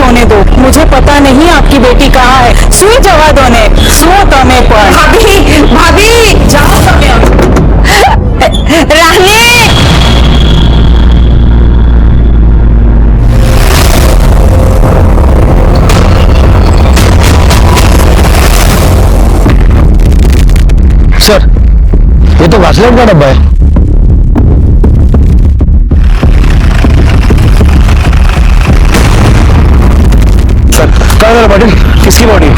होने दो। मुझे पता नहीं आपकी बेटी कहाँ है। सुई जवा दो ने, सुओ तमे पर। भाभी, भाभी जाओ तमे। रानी सर, ये तो घासलेट का डब्बा है। सर, कहाँ मेरा बॉडी? किसकी बॉडी?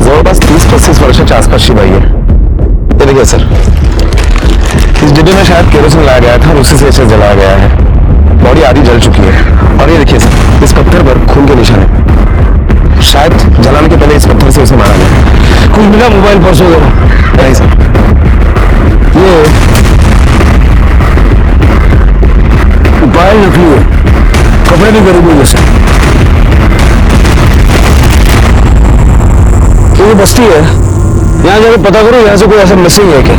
जवळपास 30-35 वर्षाच्या आसपासची बाई है। ये देखिए सर, इस डिब्बे में शायद केरोसिन लाया गया था और उसी से इसे जलाया गया है। बॉडी आधी जल चुकी है। और ये देखिए सर, इस पत्थर पर खून के निशान है। शायद जलाने के पहले इस पत्थर से उसे मारा गया। कुछ मिला? मोबाइल, पर्स वगैरह? नहीं सर। ये पायल नकली है, कपड़े भी गरीबों जैसे। ये बस्ती है, यहाँ जाकर पता करो यहाँ से कोई ऐसा मिसिंग है क्या।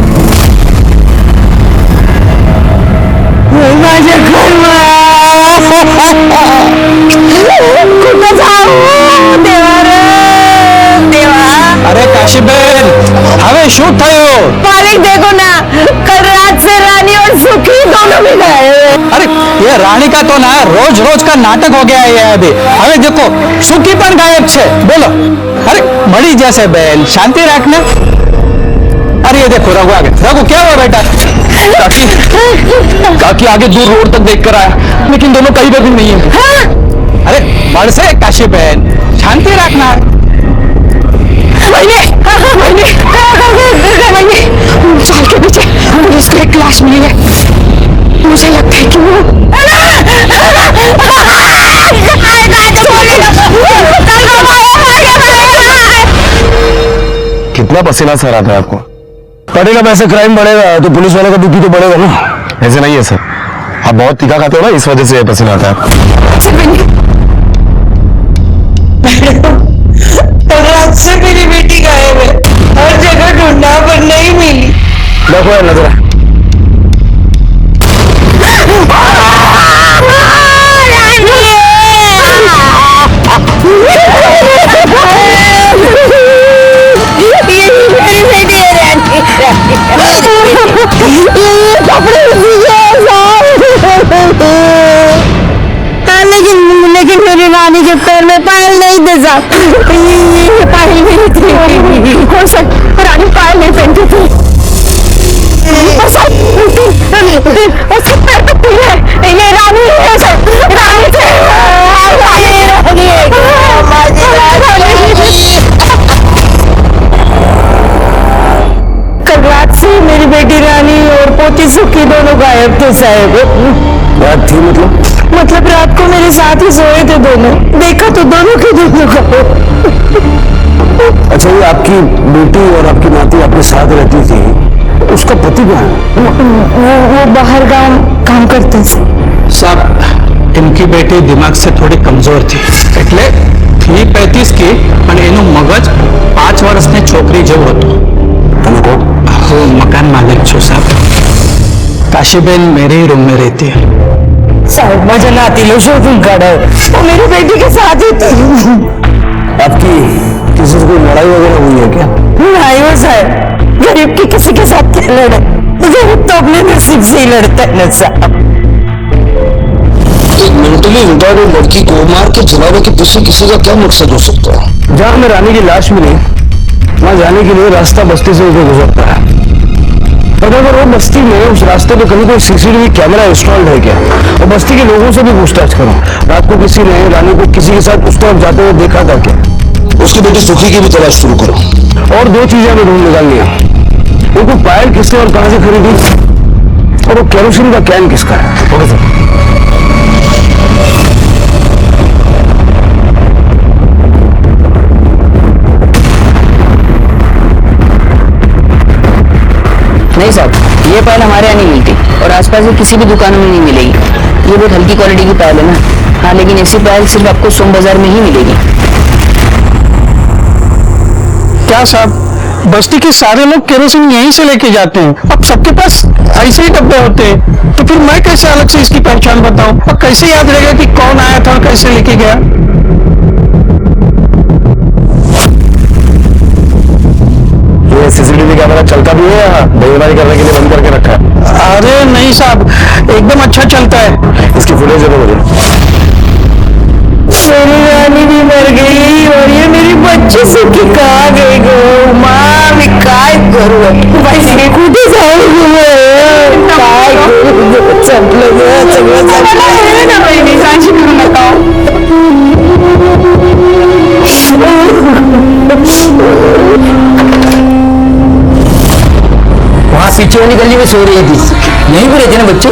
अरे काशीबेन, हमें शूट थयो। मालिक देखो ना, कल रात से रानी और सुखी दोनों भी गए। अरे ये रानी का तो ना रोज रोज का नाटक हो गया है अभी। हमें देखो सुखी पण गायब छे। बोलो, अरे मड़ी जैसे बेन, शांति रखना। अरे ये देखो रघु आगे। रघु क्या हुआ बेटा? काकी, काकी आगे दूर रोड तक देख कर आया, लेकिन दोनों कहीं पर भी नहीं है। हाँ? अरे बढ़ से काशी बहन, शांति रखना। चाल के पीछे पुलिस को एक लाश मिली है। मुझे लगता है कि वो कितना पसीना सर आता है आपको? पड़ेगा, वैसे क्राइम बढ़ेगा तो पुलिस वाले का बीपी तो बढ़ेगा ना। ऐसे नहीं है सर, आप बहुत तीखा खाते हो ना, इस वजह से पसीना आता है। रात से मेरी बेटी गायब है, हर जगह ढूंढा पर नहीं मिली। देखो नजर लेकिन मेरी रानी के पैर में पायल नहीं थे साहब। ये पायल नहीं थी। कौन सा? रानी पायल नहीं पहनती थी। पैर तो है, ये रानी है सर, रानी थे। कल रात से मेरी बेटी रानी और पोती सुखी दोनों गायब थे साहब। बात थी मतलब रात को मेरे साथ ही सोए थे दोनों, देखा तो दोनों के दोनों को। अच्छा, ये आपकी बेटी और आपकी नाती आपके साथ रहती थी, उसका पति कहाँ है? वो बाहर गांव काम करते थे साहब। इनकी बेटी दिमाग से थोड़ी कमजोर थी, એટલે थी 35 की, પણ એનું મગજ 5 વર્ષની છોકરી જેવું હતું। તમે કહો? હું મકાન માલિક છું સાहब। काशीबेन मेरे ही रूम में रहती है साहब। मुझे नाती लो शोरूम काढ़ा, वो मेरी बेटी के साथ ही थी। आपकी किसी से कोई लड़ाई वगैरह हुई है क्या? नहीं हो साहब, गरीब की किसी के साथ क्या लड़े, गरीब तो अपने नसीब से ही लड़ता है ना साहब। एक मेंटली रिटायर्ड लड़की को मार के जलाने के पीछे किसी का क्या मकसद हो सकता है? जहाँ में रानी की लाश मिली, वहाँ जाने के लिए रास्ता बस्ती से होकर गुजरता है। पर अगर वो बस्ती में उस रास्ते पे कहीं कोई सीसीटीवी कैमरा इंस्टॉल्ड है क्या, और बस्ती के लोगों से भी पूछताछ करो, रात को किसी ने रानी को किसी के साथ उस तरफ जाते हुए देखा था क्या? उसकी बेटी सुखी की भी तलाश शुरू करो। और 2 चीजें हमें ढूंढ निकालनी है। वो पायल किसने और कहां से खरीदी, और वो केरोसिन का कैन किसका है। Okay sir. नहीं साहब, ये पायल हमारे यहाँ नहीं मिलती और आसपास की किसी भी दुकानों में नहीं मिलेगी। ये बहुत हल्की क्वालिटी की पायल है ना। हाँ, लेकिन ऐसी पायल सिर्फ आपको सोम बाजार में ही मिलेगी। क्या साहब, बस्ती के सारे लोग केरोसिन यहीं से लेके जाते हैं। अब सबके पास ऐसे ही डब्बे होते हैं, तो फिर मैं कैसे अलग से इसकी पहचान बताऊं? और कैसे याद रहेगा कि कौन आया था और कैसे लेके गया? ये सीसीटीवी कैमरा चलता भी है यहाँ? बेईमानी करने के लिए बंद करके रखा है? अरे नहीं साहब, एकदम अच्छा चलता है। इसकी फुटेज दे दो मुझे। मेरी रानी भी मर गई और ये मेरी बच्ची सुखी कहाँ गई गो माँ, मैं काय करूँ भाई, खुद ही जाऊंगी मैं, काय करूँ? चलो ना भाई, नहीं सांची करूँ नका। वहाँ पीछे वाली गली में सो रही थी, यहीं पर रहते ना बच्चे।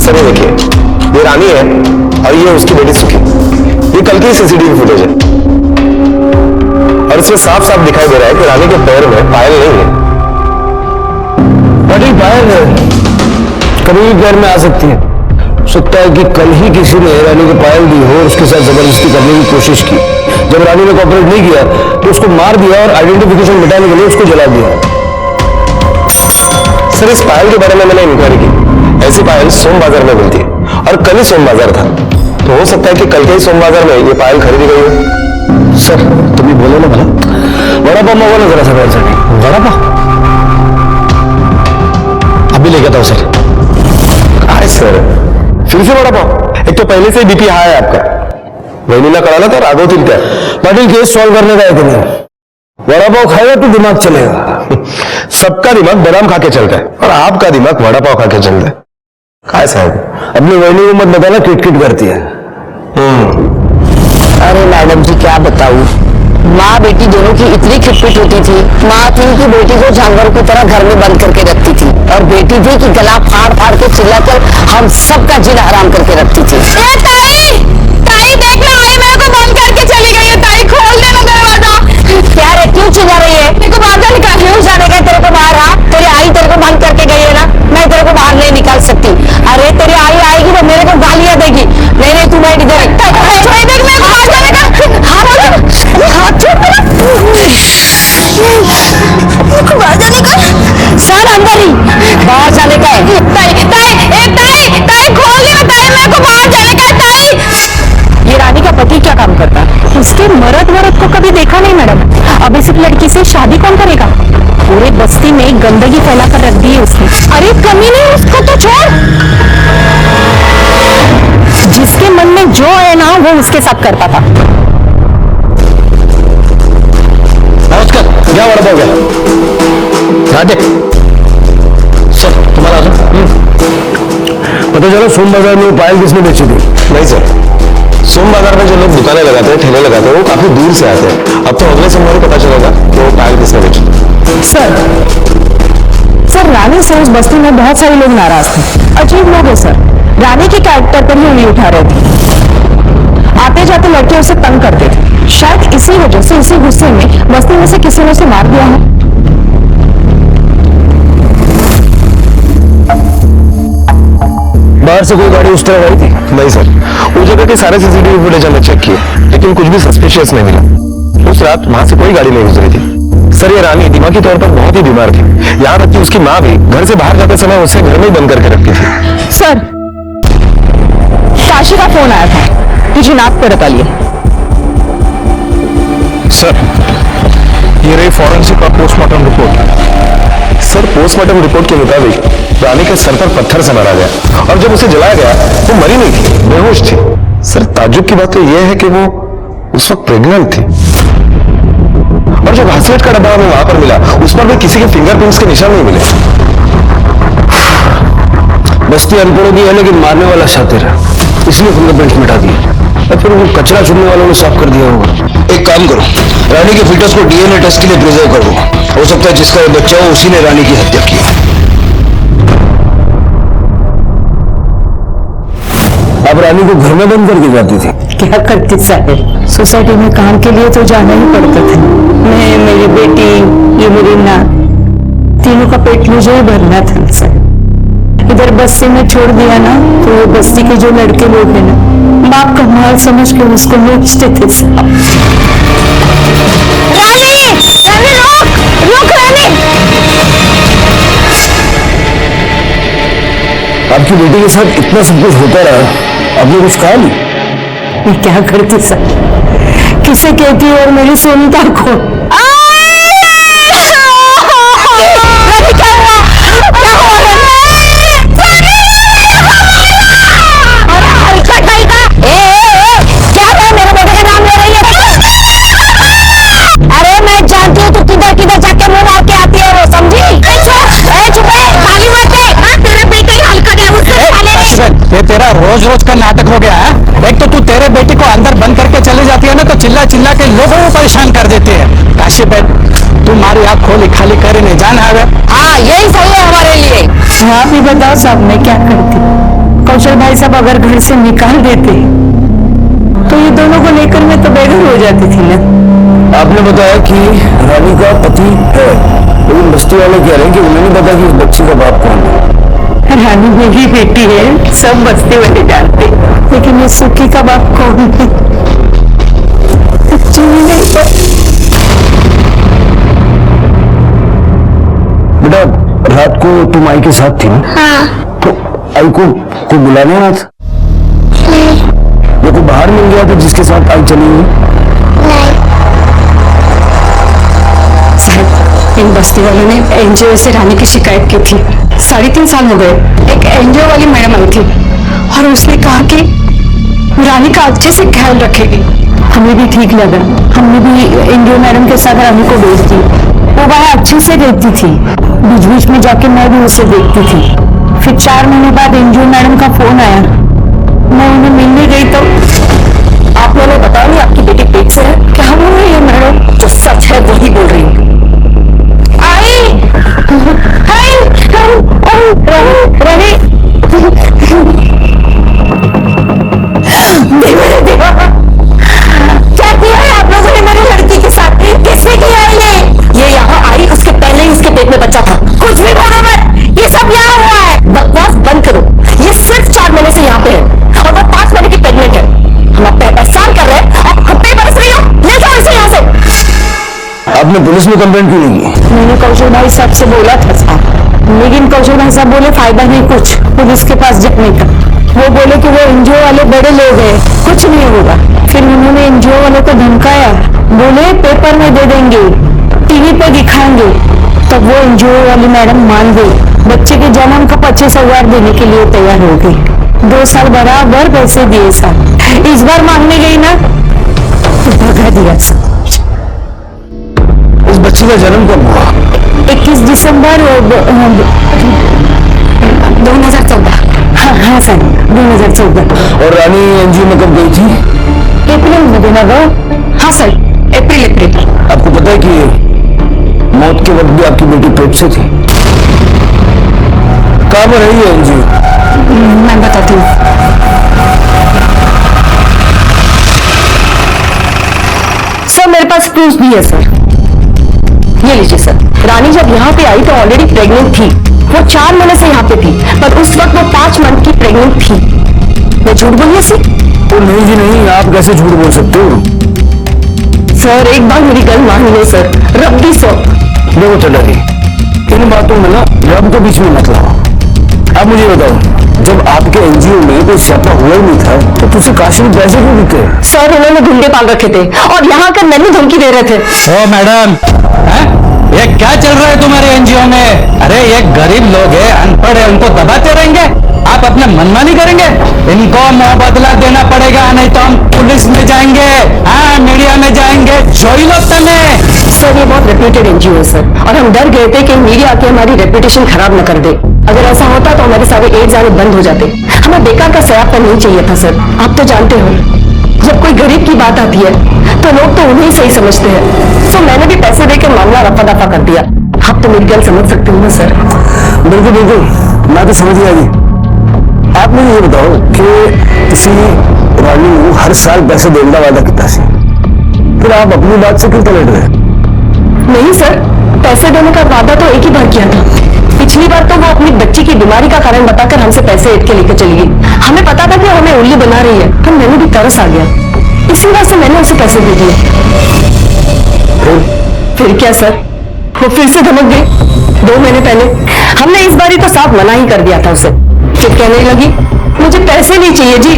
सर ये देखिए, ये रानी है और ये उसकी बेटी सुखी। ये कल की सीसीटीवी फुटेज है और इसमें साफ साफ दिखाई दे रहा है कि रानी के पैर में पायल नहीं है। बड़ी पायल है, कभी भी पैर में आ सकती है। सकता है कि कल ही किसी ने रानी को पायल दी हो और उसके साथ जबरदस्ती करने की कोशिश की। जब रानी ने कोऑपरेट नहीं किया तो उसको मार दिया और आइडेंटिफिकेशन मिटाने के लिए उसको जला दिया। सर इस पायल के बारे में मैंने इंक्वायरी की। ऐसी पायल सोम बाजार में मिलती है और कल ही सोम बाजार था, तो हो सकता है कि कल के ही सोम बाजार में ये पायल खरीदी गई हो। सर तुम ही बोलो ना भला, वड़ा पाव मंगवा ना जरा सा पायल से। वड़ा पाव अभी लेके आता हूँ सर। हाय सर, फिर से वड़ा पाव? एक तो पहले से बीपी हाई है आपका। वहीला कराना था राघव तिल क्या? पाटिल केस सॉल्व करने का है कि नहीं? वड़ा पाव खाएगा तो दिमाग चलेगा। सबका दिमाग बादाम खा के चलता है और आपका दिमाग वड़ा पाव खा के चलता है। काय साहब, अपनी वहनी को मत बताना, किटकिट करती है। अरे मैडम जी क्या बताऊं, माँ बेटी दोनों की इतनी खिटपिट होती थी। माँ थी कि बेटी को जानवरों की तरह घर में बंद करके रखती थी, और बेटी थी कि गला फाड़ फाड़ के चिल्लाकर हम सबका जीन हराम करके रखती थी। ताई, ताई देख ना, आई मेरे को बंद करके चली गई है। ताई खोल देना दरवाजा। क्या रे, क्यों चिल्ला रही है? मेरे को बाहर निकाल। क्यों जाने का तेरे को बाहर? आ, तेरी आई तेरे को बंद करके गई है ना, मैं तेरे को बाहर नहीं निकाल सकती। अरे तेरी आई आएगी तो मेरे को गालियां देगी। नहीं नहीं, तू बैठ इधर। देख मैं बाहर जाने का हाथ छोड़ मेरा। बाहर जाने का सर अंदर ही, बाहर जाने का है। ताई, ताई, ताई, ताई खोल दे ताई, मेरे को बाहर जाने का है ताई। ये रानी का पति क्या काम करता है? उसके मर्द को कभी देखा नहीं मैडम। अब इस लड़की से शादी कौन करेगा? पूरे बस्ती में गंदगी फैलाकर रख दी है उसने। अरे कमी नहीं, उसको तो छोड़। जिसके मन में जो है ना वो उसके साथ करता था। नमस्कार, क्या वड़ा पाव गया? राजे सर, तुम्हारा पता चला सोम बाजार में पायल किसने बेची थी? नहीं सर, सोम बाजार में जो लोग दुकानें लगाते हैं, ठेले लगाते हैं, वो काफी दूर से आते हैं। अब तो अगले सोमवार को पता चलेगा कि वो पायल किसने बेची। सर रानी से उस बस्ती में बहुत सारे लोग नाराज थे। अजीब लोग हैं सर, रानी के कैरेक्टर पर ही उंगली उठा रहे थे। आते जाते लड़के उसे तंग करते थे। शायद इसी वजह से, इसी गुस्से में बस्ती में से किसी ने उसे मार दिया है। बाहर से कोई गाड़ी उस तरफ आई थी? नहीं सर, उस जगह के सारे सीसीटीवी फुटेज हमने चेक किए, लेकिन कुछ भी सस्पिशियस नहीं मिला। उस रात वहां से कोई गाड़ी नहीं गुजरी थी। सर ये रानी दिमागी तौर पर बहुत ही बीमार थी। यहाँ तक कि उसकी माँ भी घर से बाहर जाते समय उसे घर में ही बंद करके रखती थी। सर काशी का फोन आया था, तुझे नाक पर रखा लिया। सर ये रही फॉरेंसिक और postmortem report. Sir postmortem report के मुताबिक रानी के सर पर पत्थर से मारा गया और जब उसे जलाया गया वो मरी नहीं थी, बेहोश थी। सर ताज्जुब की बात तो यह है कि वो उस वक्त प्रेग्नेंट थी और जो घासलेट का डब्बा हमें वहां पर मिला उस पर भी किसी के फिंगरप्रिंट्स के निशान नहीं मिले। बस्ती अनपढ़ों की है लेकिन मारने वाला शातिर है, इसलिए फिंगरप्रिंट्स मिटा दिए और फिर वो कचरा चुनने वालों ने साफ कर दिया होगा। एक काम करो, रानी के फीटस को डीएनए टेस्ट के लिए प्रिजर्व कर दो। हो सकता है जिसका ये बच्चा हो उसी ने रानी की हत्या की। अब रानी को घर में बंद करके जाती थी। क्या करती साहब, सोसाइटी में काम के लिए तो जाना ही पड़ता था। मैं, मेरी बेटी, ये मेरी नाक, तीनों का पेट मुझे ही भरना था सर। इधर बस्ती में छोड़ दिया ना तो वो बस्ती के जो लड़के लोग हैं ना बाप का माल समझ के उसको नोचते थे सर। रानी, रानी रुक रानी। आपकी बेटी के साथ इतना सब कुछ होता रहा, आपने कुछ कहा नहीं? मैं क्या करती सर, किसे कहती और मेरी सुनता कौन? ये तेरा रोज रोज का नाटक हो गया है। एक तो तू तेरे बेटे को अंदर बंद करके चले जाती है ना तो चिल्ला चिल्ला के लोगों को परेशान कर देती है। काशी बेट तुम्हारी आँख खोली खाली करे नहीं जाना है। हाँ यही सही है हमारे लिए। आप ही बताओ साहब मैं क्या करती? कौशल भाई साहब अगर घर से निकाल देते तो ये दोनों को लेकर मैं तो बेघर हो जाती थी ना। आपने बताया कि रानी का पति है, लेकिन बस्ती वाले कह रहे हैं कि उन्हें नहीं पता कि इस बच्ची का बाप कौन है। रानी मेरी बेटी है, सब बस्ती वाले जानते, लेकिन ये सुखी का बाप कौन है नहीं पता। बेटा रात को तुम आई के साथ थी ना? हाँ। तो आई को बुलाने आना था? ये कोई बाहर मिल गया था जिसके साथ आई चली हुई? साहब इन बस्ती वालों ने एनजीओ से रानी की शिकायत की थी। 3.5 साल हो गए। एक एनजीओ वाली मैडम आई थी और उसने कहा कि रानी का अच्छे से ख्याल रखेगी। हमें भी ठीक लगा, हमने भी एनजीओ मैडम के साथ रानी को भेज दी। वो वहाँ अच्छे से रहती थी, बीच बीच में जाके मैं भी उसे देखती थी। फिर 4 महीने बाद एनजीओ मैडम का फोन आया, मैं उन्हें मिलने गई तो आप लोगों ने बताया नहीं आपकी बेटी पेट से है। क्या बोल रही है मैडम? जो सच है वही बोल रही है। क्या किया है आप लोगों ने मेरी लड़की के साथ? किसने किया है ये यहाँ आई उसके पहले ही इसके पेट में बच्चा था। कुछ भी बोलो मत, ये सब यहाँ हुआ है। बकवास बंद करो। ये सिर्फ 4 महीने से यहाँ पे है और वो 5 महीने की प्रेग्नेंट है। हम आप पे एहसान कर रहे हैं और हम पे बरस रही हो। ले जाओ इसे यहाँ से। आपने पुलिस में कंप्लेंट क्यों नहीं की? मैंने कौशल भाई साहब से बोला था साहब, लेकिन कौशल भाई साहब बोले फायदा नहीं कुछ पुलिस के पास जाने का। वो बोले कि वो एनजीओ वाले बड़े लोग हैं, कुछ नहीं होगा। फिर उन्होंने एनजीओ वालों को धमकाया, बोले पेपर में दे देंगे, टीवी पे दिखाएंगे। तब वो एनजीओ वाली मैडम मान गई, बच्चे के जन्म का 25,000 देने के लिए तैयार हो गई। 2 साल बराबर पैसे दिए साहब। इस बार मांगने गई ना तो भगा दिया साहब। इस बच्ची का जन्म कब हुआ? 21 दिसंबर 2014। हाँ सर 2014। और रानी एनजीओ में कब गई थी? अप्रैल में देना गो। हाँ सर अप्रैल। आपको पता है कि मौत के वक्त भी आपकी बेटी पेट से थी? कहाँ पर है ये एनजीओ? मैं बताती हूँ। सर मेरे पास प्रूफ भी है सर, ये लीजिए सर। रानी जब यहाँ पे आई तो ऑलरेडी प्रेग्नेंट थी। वो 4 महीने से यहाँ पे थी, पर उस वक्त वो 5 मंथ की प्रेग्नेंट थी। मैं झूठ बोलिए सर? तो नहीं जी नहीं, आप कैसे झूठ बोल सकते हो? सर एक बार मेरी गल मान लो सर, रब्बी सो। देखो चलेगी, इन बातों में ना रब को बीच में मत लाओ। आप मुझे बताओ, जब आपके एनजीओ में कोई स्यापा हुआ ही नहीं था तो तुझसे काशी में पैसे क्यों देते? सर उन्होंने गुंडे पाल रखे थे और यहाँ कर मैंने धमकी दे रहे थे। ओ मैडम, ये क्या चल रहा है तुम्हारे एनजीओ में? अरे ये गरीब लोग हैं, अनपढ़ है, उनको दबाते रहेंगे? आप अपना मनमानी करेंगे? इनको मुआवजा देना पड़ेगा, नहीं तो हम पुलिस में जाएंगे, हाँ मीडिया में जाएंगे। जोई लो तमें। सर ये बहुत रेप्यूटेड एनजीओ है सर, और हम डर गए थे कि मीडिया आके हमारी रेप्यूटेशन खराब न कर दे। अगर ऐसा होता तो हमारे सारे एड्स आने बंद हो जाते। हमें बेकार का सयापा नहीं चाहिए था सर। आप तो जानते हो जब कोई गरीब की बात आती है तो लोग तो उन्हें सही समझते हैं। सो मैंने भी पैसे देकर मामला रफा दफा कर दिया। आप तो मेरी गल समझ सकते हो ना सर? बिल्कुल बिल्कुल, मैं तो समझ गया जी। आप मुझे ये बताओ कि किसी रानी को हर साल पैसे देने का वादा किया, फिर आप अपनी बात से क्यों पलट गए? नहीं सर, पैसे देने का वादा तो एक ही बार किया था। पिछली बार तो वो अपनी बच्ची की बीमारी का कारण बताकर हमसे पैसे ऐड के लेकर चली गई। हमें पता था कि हमें उल्ली बना रही है, तो मैंने भी तरस आ गया, इसी वजह से मैंने उसे पैसे दे दिए। फिर क्या सर, वो फिर से धमक गई। 2 महीने पहले हमने इस बारी तो साफ मना ही कर दिया था उसे। फिर कहने लगी मुझे पैसे नहीं चाहिए जी,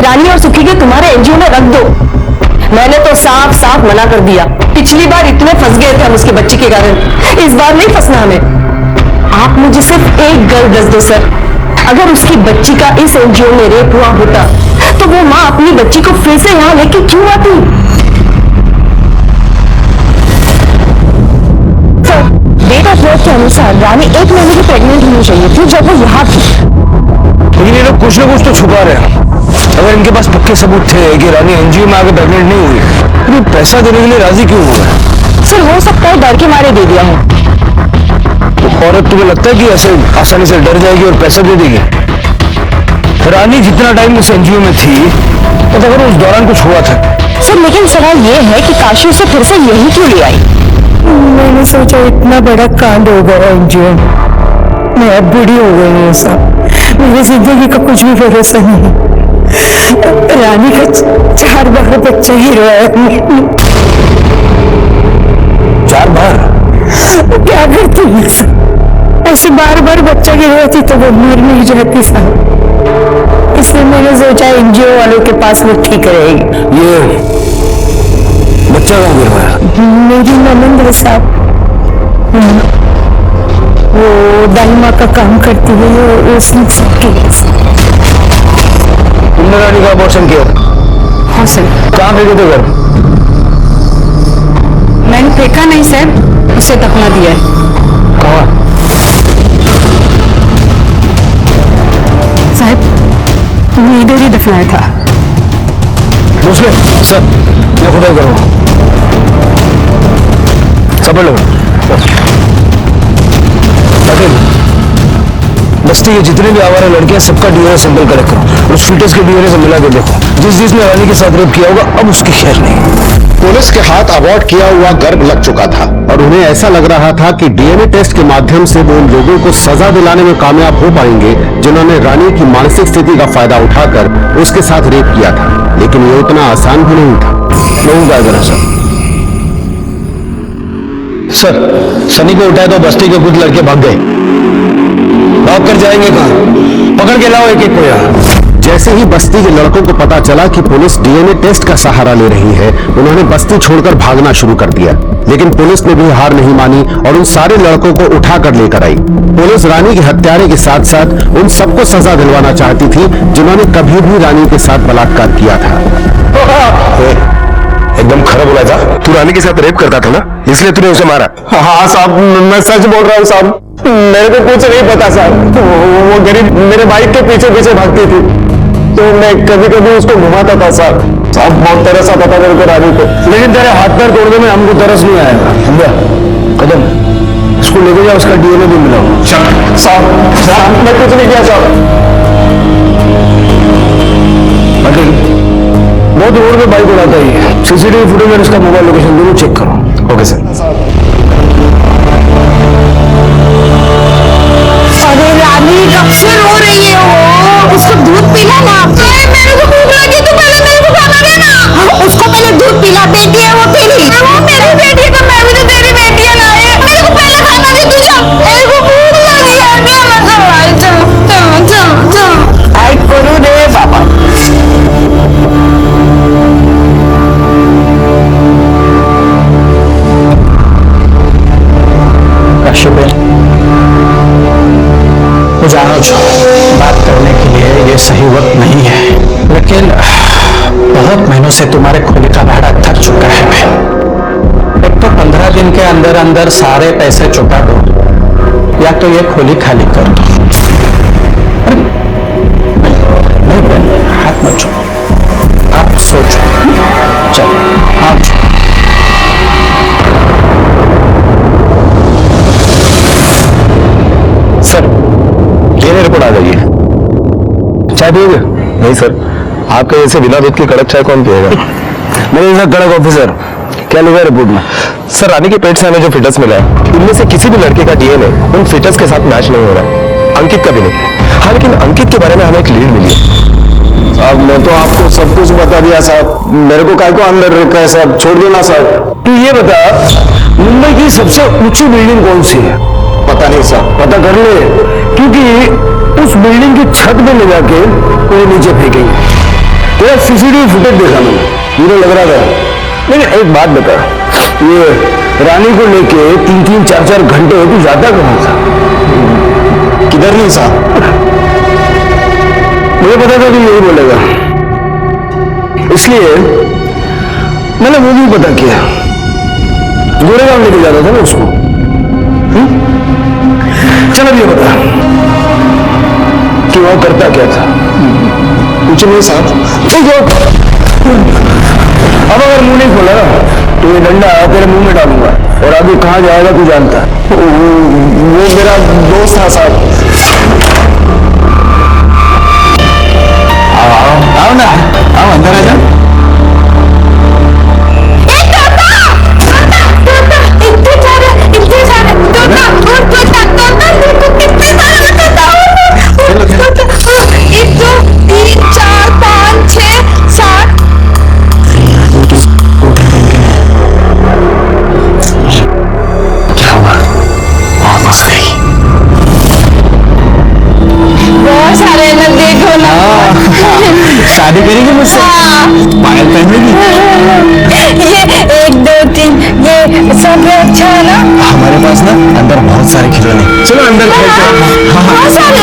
रानी और सुखी के तुम्हारे एनजीओ में रख दो। मैंने तो साफ साफ मना कर दिया। पिछली बार इतने फंस गए थे हम उसके बच्चे के कारण, इस बार नहीं फंसना हमें। आप मुझे सिर्फ एक गल दस दो सर, अगर उसकी बच्ची का इस एनजीओ में रेप हुआ होता तो वो माँ अपनी बच्ची को फिर से यहाँ लेके क्यों आती? सर, डेट ऑफ बर्थ के अनुसार रानी 1 महीने की प्रेग्नेंट होनी चाहिए थी जब वो यहाँ थी। लेकिन ये लोग कुछ ना कुछ तो छुपा रहे हैं। अगर इनके पास पक्के सबूत थे कि रानी एनजीओ में आके प्रेग्नेंट नहीं हुई, तो पैसा देने के लिए राजी क्यों हुआ? सर हो सकता है डर के मारे दे दिया हो। औरत तुम्हें लगता है कि ऐसे आसानी से डर जाएगी और पैसा दे देगी? रानी जितना टाइम उस एनजीओ में थी, तो अगर उस दौरान कुछ हुआ था। सर लेकिन सवाल ये है कि काशी उसे फिर से यही क्यों ले आई? मैंने सोचा इतना बड़ा कांड हो गया एनजीओ, मैं अब बूढ़ी हो गई हूँ साहब, मेरी जिंदगी का कुछ भी भरोसा नहीं। रानी का 4 बार बच्चा ही रोया है। 4 बार? क्या करती है सर, ऐसे बार बार बच्चा गिरवाती तो वो मर नहीं जाती साहब, इसलिए मैंने सोचा एनजीओ वालों के पास वो ठीक रहेगी। ये बच्चा कहाँ गिरवाया? मेरी ननंद है साहब, वो दाइमा का काम करती है, उसने ठीक किया। तुमने रानी का अबॉर्शन किया? हाँ सर। कहाँ फेंके थे घर? मैंने फेंका नहीं सर, उसे दफना दिया है। कहाँ? साहब मैं इधर ही दफनाया था। उसने सर, मैं खुदा करूँगा। सब लोग बस्ती के जितने भी आवारा लड़कियां सबका डीएनए सैंपल कलेक्ट करो और उस फीटस के डीएनए से मिला के देखो। जिसने रानी के साथ रेप किया होगा अब उसकी खैर नहीं। पुलिस के हाथ अबॉर्ट किया हुआ गर्भ लग चुका था और उन्हें ऐसा लग रहा था कि डीएनए टेस्ट के माध्यम से वो उन लोगों को सजा दिलाने में कामयाब हो पाएंगे जिन्होंने रानी की मानसिक स्थिति का फायदा उठाकर उसके साथ रेप किया था, लेकिन ये उतना आसान भी नहीं था। लोगों का जरा सर, सनी को उठाए तो बस्ती के कुछ लड़के भाग गए। भाग कर जाएंगे कहाँ? पकड़ के लाओ एक एक को यहाँ। जैसे ही बस्ती के लड़कों को पता चला कि पुलिस डीएनए टेस्ट का सहारा ले रही है, उन्होंने बस्ती छोड़कर भागना शुरू कर दिया। लेकिन पुलिस ने भी हार नहीं मानी और उन सारे लड़कों को उठाकर लेकर आई। पुलिस रानी के हत्यारे के साथ साथ उन सबको सजा दिलवाना चाहती थी जिन्होंने कभी भी रानी के साथ बलात्कार किया था। एकदम खरा बोला था। तू रानी के साथ रेप करता था ना, इसलिए तूने उसे मारा? हाँ साहब, मैं सच बोल रहा हूँ साहब, मेरे को कुछ नहीं पता साहब। वो गरीब मेरे बाइक के पीछे पीछे भागती थी तो मैं कभी कभी उसको घुमाता था साहब। बहुत तरस आता था मेरे को रानी को। लेकिन तेरे हाथ पैर तोड़ने में हमको तरस नहीं आएगा। समझा? कदम इसको लेके जाओ, उसका डीएनए भी मिला। साहब मैं कुछ नहीं किया साहब। बहुत रोड पे बाइक उड़ाता ही। सीसीटीवी फुटेज और इसका मोबाइल लोकेशन दोनों चेक करो। Okay sir. अरे रानी कब से रो रही है वो, उसको दूध पिला ना। मेरे को भूख लगी तो पहले मेरे को खाना देना। उसको पहले दूध पिला, बेटी है वो तेरी। वो मेरी बेटी है, मैं भी तो तेरी बेटी है ना। मेरे को पहले खाना दे तू। चल, मेरे को भूख लगी है। चल चल चल चल आई करूँ रे बाबा। जानो जो बात करने के लिए ये सही वक्त नहीं है, लेकिन बहुत महीनों से तुम्हारे खोली का भाड़ा थक चुका है। मैं एक तो 15 दिन के अंदर अंदर सारे पैसे चुका दो, या तो ये खोली खाली कर दो। नहीं, हाथ मत छुओ, आप सोचो। चलो आप सर, डीएनए रिपोर्ट आ गई है। चाय पियोगे? नहीं सर, आपके जैसे बिना दूध की कड़क चाय कौन पिएगा? मेरे जैसा कड़क ऑफिसर क्या लिखा है रिपोर्ट में? सर रानी के पेट से हमें जो फिटस मिला है उनमें से किसी भी लड़के का डीएनए उन फिटस के साथ मैच नहीं हो रहा है, अंकित का भी नहीं। हाँ लेकिन अंकित के बारे में हमें एक लीड मिली है। साहब मैं तो आपको सब कुछ बता दिया साहब, मेरे को काय को अंदर रखा है साहब, छोड़ देना साहब। तू ये बता मुंबई की सबसे ऊंची बिल्डिंग कौन सी है? पता नहीं साहब। पता कर ले, क्योंकि उस बिल्डिंग की छत पे ले जाके कोई नीचे फेंकेंगे। तेरा सीसीटीवी फुटेज देखा मैंने, मुझे लग रहा था। लेकिन एक बात बता, ये रानी को लेके 3-3, 4-4 घंटे तू जाता कहाँ था? किधर नहीं साहब। मुझे पता था कि यही बोलेगा, इसलिए मैंने वो भी पता किया। गोरेगांव लेके जाता था ना उसको। चल अब ये बता कि वो करता क्या था? कुछ नहीं साहब। अब अगर मुंह नहीं खोला तो ये डंडा तेरे मुंह में डालूंगा, और आगे कहां जाएगा तू जानता है। वो मेरा दोस्त था साहब। आओ ना, आओ अंदर आ जाओ। शादी करेगी मुझसे? पायल पहनेगी? ये 1, 2, 3 ये सब अच्छा है ना? हमारे पास ना अंदर बहुत सारे खिलौने। चलो अंदर खेलते हैं। बहुत सारे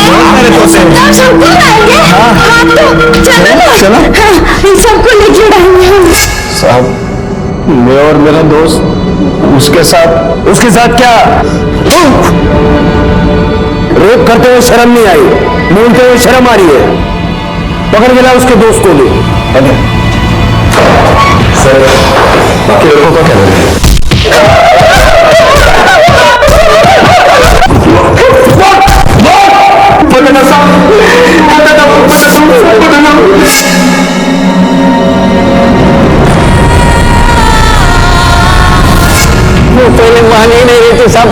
सबको लाएंगे। हाँ तो चलो ना, चलो। इन सबको लेके उड़ाएंगे। साहब मैं और मेरा दोस्त उसके साथ क्या रेप करते हुए शर्म नहीं आई, बोलते हुए शर्म आ रही है। पकड़ के ला उसके दोस्त को ले। सर बाकी लोगों का क्या है? वो पहले मान ही नहीं रहे थे सब।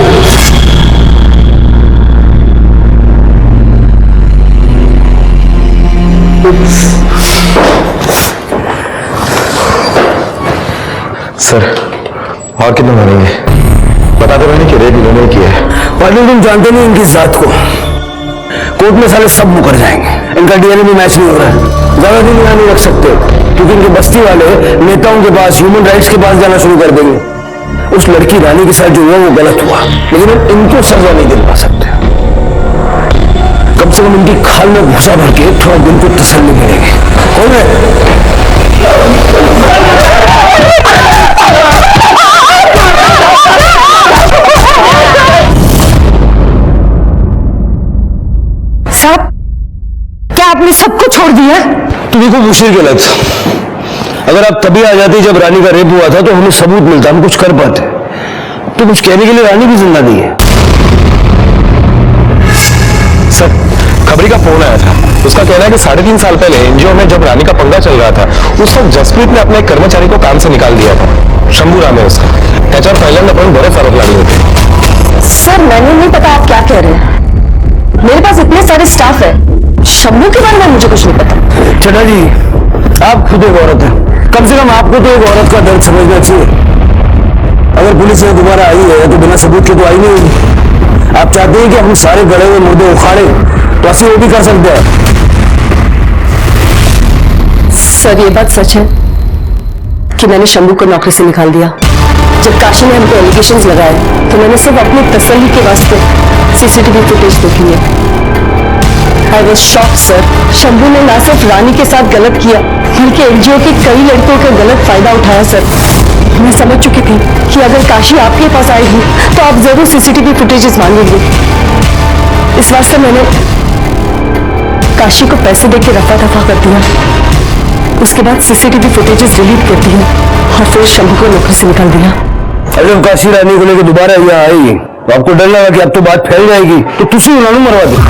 सर और कितना मारेंगे? बता दो मैंने कि रेप इन्होंने किया है। पाटिल तुम जानते नहीं इनकी जात को, कोर्ट में साले सब मुकर जाएंगे। इनका डीएनए भी मैच नहीं हो रहा है। ज्यादा दिन यहाँ नहीं रख सकते, क्योंकि इनके बस्ती वाले नेताओं के पास, ह्यूमन राइट्स के पास जाना शुरू कर देंगे। उस लड़की रानी के साथ जो हुआ वो गलत हुआ, लेकिन हम इनको सजा नहीं दिलवा सकते। कम से कम इनकी खाल में भूसा भर के थोड़ा दिन को तसल्ली मिलेगी। कौन है? साहब क्या आपने सबको छोड़ दिया? तुम्हें को मुश्किल गलत। अगर आप तभी आ जाते जब रानी का रेप हुआ था तो हमें सबूत मिलता, हम कुछ कर पाते। तो कुछ कहने के लिए रानी भी जिंदा नहीं है। सर खबरी का फोन आया था, उसका कहना है कि 3.5 साल पहले एनजीओ में जब रानी का पंगा चल रहा था उस वक्त जसप्रीत ने अपने एक कर्मचारी को काम से निकाल दिया था। शंभू नाम है उसका। एचआर फाइलर ने बड़े फर्क लागे होते। सर मैंने नहीं पता आप क्या कह रहे हैं। मेरे पास इतने सारे स्टाफ है, शंभू के बारे में मुझे कुछ नहीं पता। चटा जी आप खुद एक औरत है, कम से कम आपको तो एक औरत का दर्द समझना चाहिए। अगर पुलिस ने दोबारा आई है तो बिना सबूत के तो आई नहीं होगी। आप चाहते हैं कि हम सारे गड़े हुए मुर्दे उखाड़े, तो ऐसे वो भी कर सकते हैं। सर ये बात सच है कि मैंने शंभू को नौकरी से निकाल दिया। जब काशी ने हमको एलिगेशंस लगाए तो मैंने सिर्फ अपनी तसल्ली के वास्ते सीसीटीवी फुटेज देखी है। I was shocked sir. Shambhu ने ना सिर्फ रानी के साथ गलत किया बल्कि एनजीओ के कई लड़कों का गलत फायदा उठाया सर। मैं समझ चुकी थी कि अगर काशी आपके पास आएगी तो आप जरूर सीसीटीवी फुटेजेस मांगेंगे। इस वास्ते मैंने काशी को पैसे देके रफा दफा कर दिया। उसके बाद सीसीटीवी फुटेजेस डिलीट कर दिए और फिर शंभू को नौकरी से निकाल दिया। अगर काशी रानी को लेकर दोबारा यहाँ आई तो आपको डर लगा कि अब तो बात फैल जाएगी तो तुझसे उन्होंने मरवा दिया।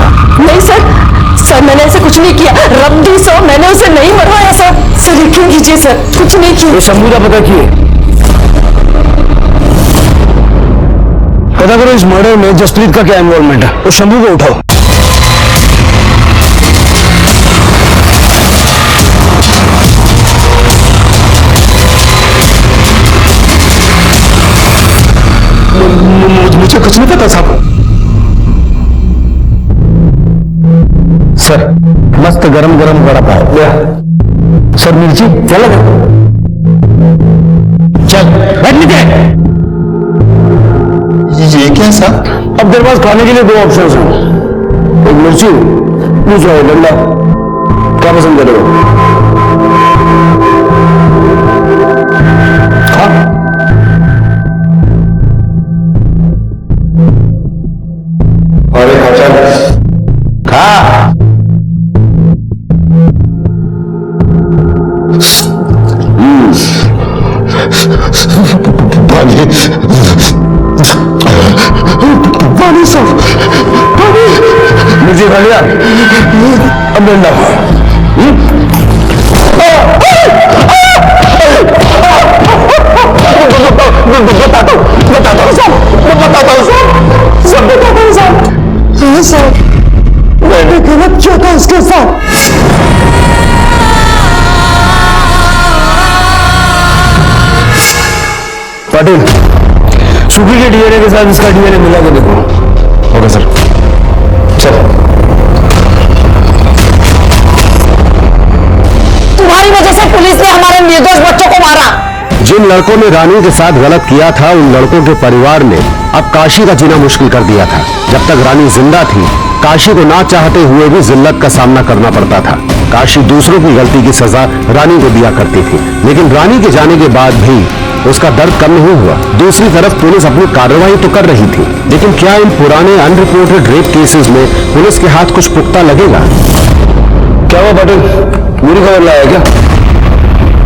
नहीं सर मैंने ऐसे कुछ नहीं किया। रब दी सो मैंने उसे नहीं मरवाया सर। यकीन कीजिए सर, कुछ नहीं किया। ये शंभू का पता किए पता करो इस मर्डर में जसप्रीत का क्या इन्वॉल्वमेंट है और शंभू को उठाओ। मुझे कुछ नहीं पता साहब। सर मस्त गरम गरम वड़ा पाव। सर मिर्ची चल चल बैठ नीचे। ये क्या साहब? अब तेरे पास खाने के लिए दो ऑप्शन हैं, एक मिर्ची दूसरा है डंडा। क्या पसंद करोगे? खा। अरे खा पानी पानी साहब पानी। मिर्ची खा लिया, अब डंडा बताता हूँ साहब। मैंने गलत किया था उसके साथ। पाटिल सुखी के डीएनए के साथ इसका डीएनए मिला के देखो। Okay sir. चल तुम्हारी वजह से पुलिस ने हमारे निर्दोष बच्चों को मारा। जिन लड़कों ने रानी के साथ गलत किया था उन लड़कों के परिवार ने अब काशी का जीना मुश्किल कर दिया था। जब तक रानी जिंदा थी काशी को ना चाहते हुए भी जिल्लत का सामना करना पड़ता था। काशी दूसरों की गलती की सजा रानी को दिया करती थी, लेकिन रानी के जाने के बाद भी उसका दर्द कम नहीं हुआ। दूसरी तरफ पुलिस अपनी कार्रवाई तो कर रही थी, लेकिन क्या इन पुराने अनरिपोर्टेड रेप केसेस में पुलिस के हाथ कुछ पुख्ता लगेगा? क्या हुआ पाटिल, बुरी खबर लाया क्या?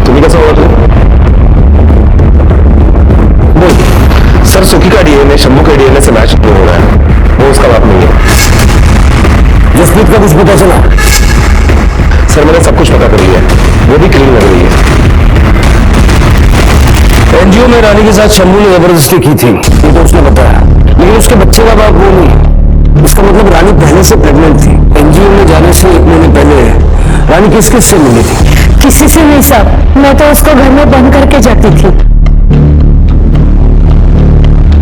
तुम्हें कैसा हुआ? सर सुखी का डीएनए शंभू के डीएनए से मैच नहीं हो रहा है, वो उसका बाप नहीं है। जसप्रीत का कुछ पता चला? सर मैंने सब कुछ पता करी है, वो भी क्लीन लग रही है। एनजीओ में रानी के साथ शंभू ने जबरदस्ती की थी, ये तो उसने बताया, लेकिन उसके बच्चे का बाप वो नहीं। इसका मतलब रानी पहले से प्रेग्नेंट थी। एनजीओ में जाने से 1 महीने पहले रानी किस किस से मिली थी? किसी से नहीं साहब, मैं तो उसको घर में बंद करके जाती थी।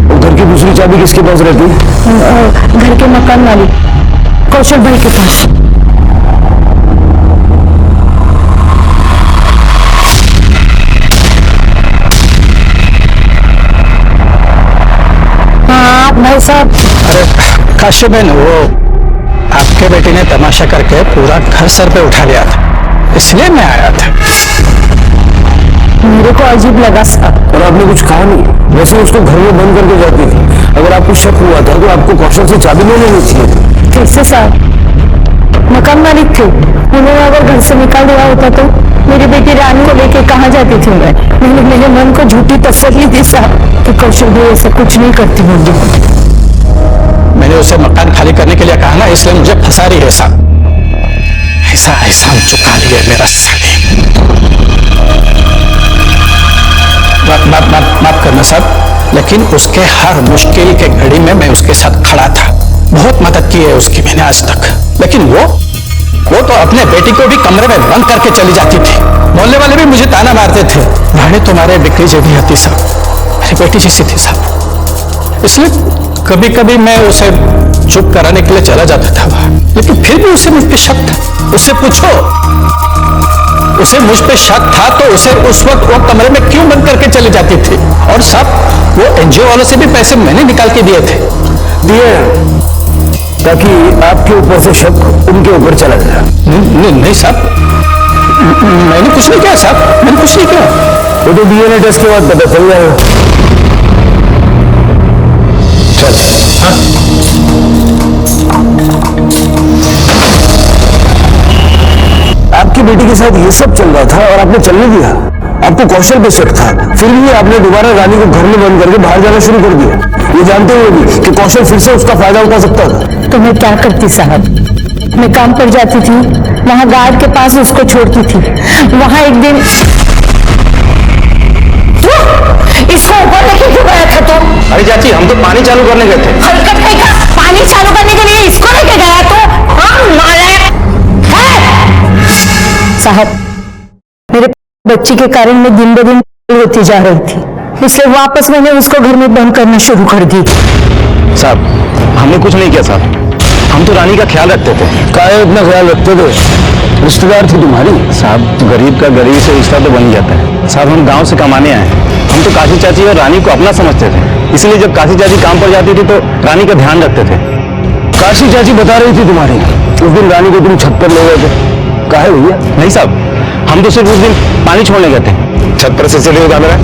और घर की दूसरी चाबी किसके पास रहती है? घर के मकान मालिक कौशल भाई के पास। हाँ भाई साहब। अरे काशी बहन, वो आपके बेटे ने तमाशा करके पूरा घर सर पे उठा लिया था, इसलिए मैं आया था। मेरे को अजीब लगा साहब। और आपने कुछ कहा नहीं, वैसे उसको घर में बंद करके जाती थी। अगर आपको शक हुआ था तो आपको कौशल से चाबी ले लेनी थी। कैसे साहब? मकान मालिक थे, उन्होंने अगर घर से निकाल दिया होता तो मेरी बेटी रानी को लेके कहाँ जाती थी मैं? मैंने मेरे मन को झूठी तसल्ली दी साहब कि कौशल भाई ऐसा कुछ नहीं करती मुझे। मैंने उसे मकान खाली करने के लिए कहा ना, इसलिए मुझे फंसा रही है साहब। ऐसा एहसान चुका लिया मेरा साले। माफ करना साहब, लेकिन उसके हर मुश्किल के घड़ी में मैं उसके साथ खड़ा था। बहुत मदद की है उसकी मैंने आज तक, लेकिन वो तो अपने बेटी को भी कमरे में बंद करके चली जाती थी। मोहल्ले वाले भी मुझे ताना मारते थे, रानी तुम्हारे बिक्री जैसी हती साहब, मेरी बेटी जैसी थी साहब। इसलिए कभी कभी मैं उसे चुप कराने के लिए चला जाता था वहां, लेकिन फिर भी उसे मुझ पे शक था। उससे पूछो, उसे मुझ पे शक था तो उसे उस वक्त वो कमरे में क्यों बंद करके चली जाती थी? और सब वो एनजीओ वालों से भी पैसे मैंने निकाल के दिए थे। ताकि आपके ऊपर से शक उनके ऊपर चला जाए। नहीं साहब, मैंने कुछ नहीं किया साहब, मैंने कुछ नहीं किया। वो तो डीएनए टेस्ट के बाद पता चल जाएगा। चल हाँ? आपकी बेटी के साथ ये सब चल रहा था और आपने चलने दिया। आपको कौशल पे शक था, फिर भी आपने दोबारा रानी को घर में बंद करके बाहर जाना शुरू कर दिया, ये जानते हुए भी कि कौशल फिर से उसका फायदा उठा सकता था। तो मैं क्या करती साहब? मैं काम पर जाती थी, वहां गार्ड के पास उसको छोड़ती थी। वहां एक दिन इसको ऊपर लेके क्यों गया था तू? अरे चाची हम तो पानी चालू करने गए थे। हरकत नहीं कर, पानी चालू करने के लिए इसको लेके गया तो? हाँ नालायक है। साहब, मेरे बच्ची के कारण मैं दिन ब दिन होती जा रही थी, इसलिए वापस मैंने उसको घर में बंद करना शुरू कर दी। साहब हमने कुछ नहीं किया साहब, हम तो रानी का ख्याल रखते थे। काहे इतना ख्याल रखते थे? रिश्तेदार थी तुम्हारी। साहब गरीब का गरीब से रिश्ता तो बन ही जाता है। साहब हम गांव से कमाने आए, हम तो काशी चाची और रानी को अपना समझते थे, इसलिए जब काशी चाची काम पर जाती थी तो रानी का ध्यान रखते थे। काशी चाची बता रही थी तुम्हारी, उस दिन रानी को तुम छत पर ले गए थे। काहे भैया? नहीं साहब, हम तो सिर्फ उस दिन पानी छोड़ने गए थे। छत पर से चलिए कैमरा।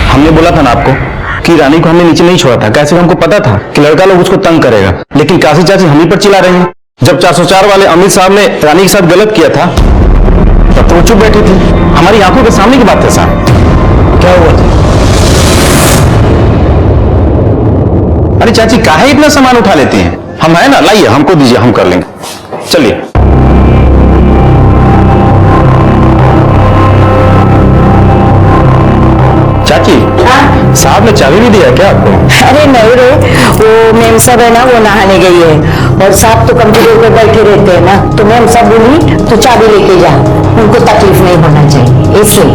हमने बोला था ना आपको कि रानी को हमने नीचे नहीं छोड़ा था, कैसे हमको पता था कि लड़का लोग उसको तंग करेगा, लेकिन काशी चाची हम ही पर चिल्ला रहे हैं। जब 404 वाले अमित साहब ने रानी के साथ गलत किया था तब तो वो चुप बैठी थी, हमारी आंखों के सामने की बात है साहब। क्या हुआ था? अरे चाची काहे इतना सामान उठा लेती हैं? हम है ना, लाइए हमको दीजिए, हम कर लेंगे। चलिए। चाची साहब ने चाबी भी दिया क्या आपको? अरे नहीं रे, वो मेम साहब है ना, वो नहाने गई है और साहब तो कंप्यूटर पे बैठे रहते हैं ना, तो मेम साहब बोली तो चाबी लेके जा, उनको तकलीफ नहीं होना चाहिए इसलिए।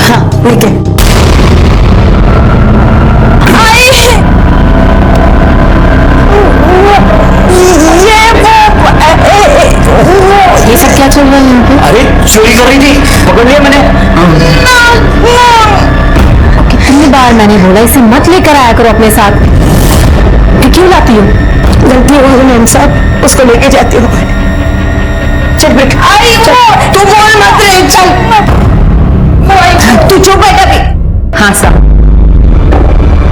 हाँ लेके ये सब क्या चल रहा है यहाँ पे? अरे चोरी कर रही थी, पकड़ लिया मैंने। कितनी बार मैंने बोला इसे मत लेकर आया करो अपने साथ, फिर क्यों लाती हो? गलती हो गई मैम साहब, उसको लेके जाती हूँ। चल बेटा, तू बोल मत रे, चल तू चुप बैठा भी। हाँ साहब,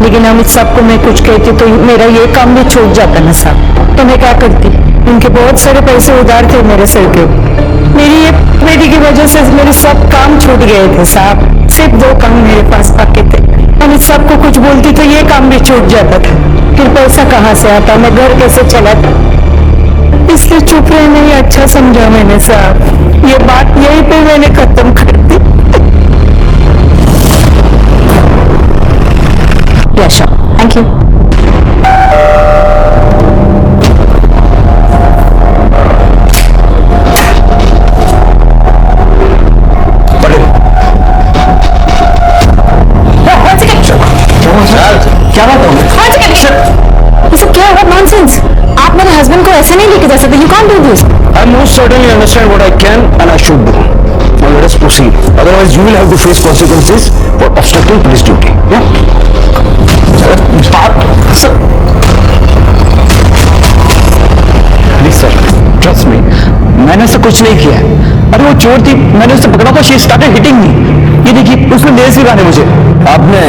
लेकिन अमित साहब को मैं कुछ कहती तो मेरा ये काम भी छूट जाता ना साहब, तो मैं क्या करती? उनके बहुत सारे पैसे उधार थे मेरे सर के, मेरी ये बेटी की वजह से मेरे सब काम छूट गए थे साहब, सिर्फ 2 काम मेरे पास बाकी थे। अमित साहब को कुछ बोलती तो ये काम भी छूट जाता था, फिर पैसा कहाँ से आता, मैं घर कैसे चलाता, इसलिए चुप रहना ही अच्छा समझा मैंने साहब। ये बात यहीं पे मैंने खत्म कर दी। यशा, थैंक यू। क्या बात हो? ये सब क्या है? नॉनसेंस! आप मेरे हस्बैंड को ऐसे नहीं लेके जा सकते, you can't do this. I most certainly understand what I can and I should do. Now let us proceed. Otherwise, you will have to face consequences for obstructing police duty. Yeah? Please sir, trust me, मैंने ऐसा कुछ नहीं किया है। अरे वो चोर थी, मैंने उसे पकड़ा था, शी स्टार्टेड हिटिंग मी। ये देखिए उसने देर से गाने मुझे। आपने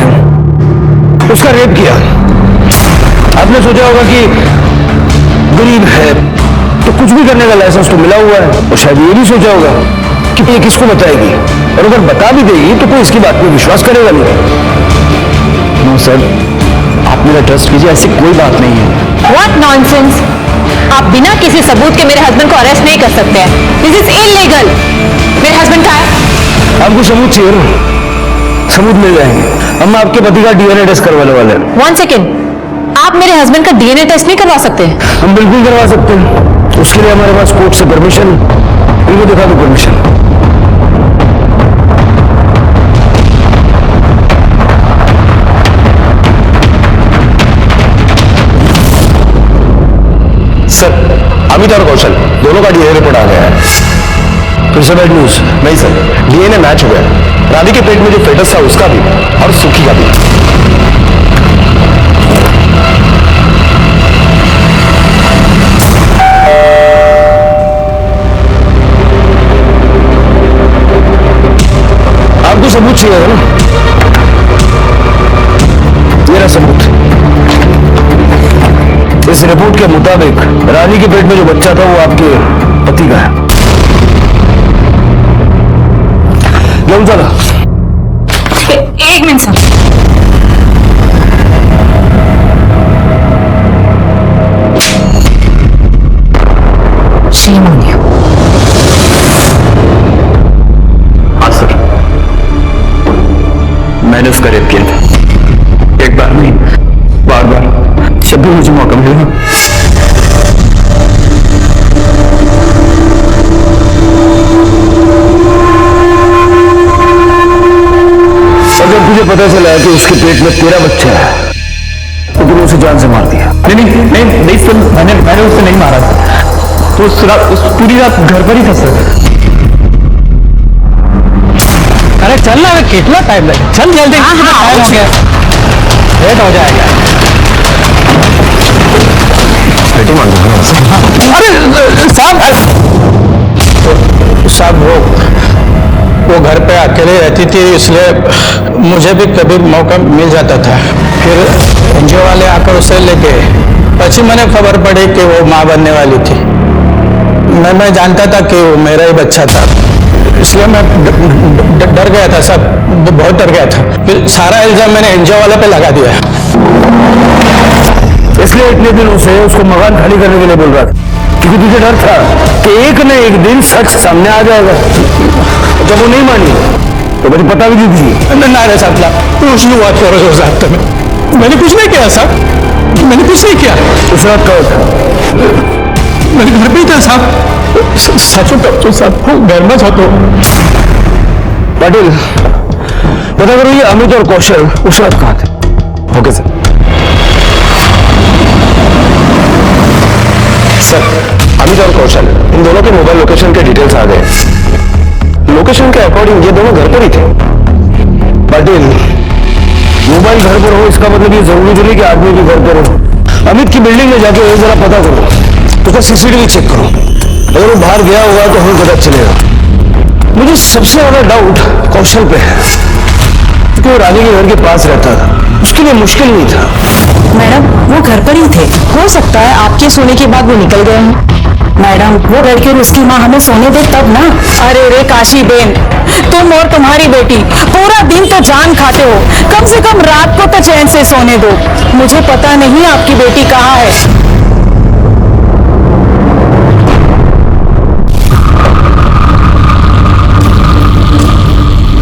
उसका रेप किया, आपने सोचा होगा कि गरीब है तो कुछ भी करने का लाइसेंस तो मिला हुआ है, और शायद ये भी सोचा होगा कि ये किसको बताएगी, और अगर बता भी देगी तो कोई इसकी बात पर विश्वास करेगा नहीं। नो सर, आप मेरा ट्रस्ट कीजिए, ऐसी कोई बात नहीं है। What nonsense! आप बिना किसी सबूत के मेरे हस्बैंड को अरेस्ट नहीं कर सकते हैं। This is illegal. मेरे हस्बैंड कहाँ है? आपको सबूत चाहिए ना? सबूत मिल जाएंगे, हम आपके पति का डीएनए टेस्ट करवाने वाले हैं। 1 सेकेंड, आप मेरे हस्बैंड का डीएनए टेस्ट नहीं करवा सकते? हम बिल्कुल करवा सकते हैं, उसके लिए हमारे पास कोर्ट से परमिशन, इनको दिखा दो परमिशन। सर अमित और कौशल दोनों का डीएनए रिपोर्ट आ गया है। फिर से बैड न्यूज? नहीं सर, डीएनए मैच हो गया, रानी के पेट में जो फेटस था उसका भी और सुखी का भी। आपको सबूत चाहिए ना? मेरा सबूत, इस रिपोर्ट के मुताबिक रानी के पेट में जो बच्चा था वो आपके पति का है। Okay. एक मिनट साहब। Shame on you. हाँ सर, मैंने उसका रेप किया था। एक बार नहीं, बार बार, जब भी मुझे मौका मिलेगा। जब तुझे पता चला कि उसके पेट में तेरा बच्चा है तो तूने उसे जान से मार दिया। नहीं सर, मैंने उसे नहीं मारा था। तो उस पूरी रात घर पर ही था सर। अरे चल ना, कितना टाइम लगे, चल जल्दी। टाइम हो गया, लेट हो जाएगा। अरे साहब वो घर पे अकेले रहती थी, इसलिए मुझे भी कभी मौका मिल जाता था। फिर एनजीओ वाले आकर उसे लेके, पछी मैंने खबर पड़ी कि वो माँ बनने वाली थी। मैं जानता था कि वो मेरा ही बच्चा था, इसलिए मैं डर गया था सब, बहुत डर गया था। फिर सारा इल्जाम मैंने एनजीओ वाले पे लगा दिया। इसलिए इतने दिनों से उसको मकान खाली करने के लिए बोल रहा था, क्योंकि तुझे डर था कि एक न एक दिन सच सामने आ जाएगा। जब वो नहीं मानी तो मुझे पता भी नहीं थी। ना रे साहब, मैंने कुछ नहीं किया साहब, मैंने कुछ नहीं किया। उस रात का था मैंने घर पे ही था साहब। सचो तो साहब, घर में था तो। पाटिल, पता करो ये अमित और कौशल उस रात कहाँ थे। Okay sir. सर, अमित और कौशल, इन दोनों के मोबाइल लोकेशन के डिटेल्स आ गए। लोकेशन के अकॉर्डिंग ये दोनों घर पर ही थे। पाटिल, मोबाइल घर पर हो इसका मतलब ये जरूरी तो नहीं कि आदमी भी घर पर हो। अमित की बिल्डिंग में जाके जरा पता करो, उसका सीसीटीवी चेक करो। अगर वो बाहर गया होगा तो हमें पता चलेगा। मुझे सबसे ज्यादा डाउट कौशल पे है, क्योंकि वो रानी के घर के पास रहता था, उसके लिए मुश्किल नहीं था। मैडम वो घर पर ही थे, हो सकता है आपके सोने के बाद वो निकल गए हैं। मैडम वो लड़की और उसकी माँ हमें सोने दे तब ना। अरे रे काशी बेन, तुम और तुम्हारी बेटी पूरा दिन तो जान खाते हो, कम से कम रात को तो चैन से सोने दो। मुझे पता नहीं आपकी बेटी कहाँ है।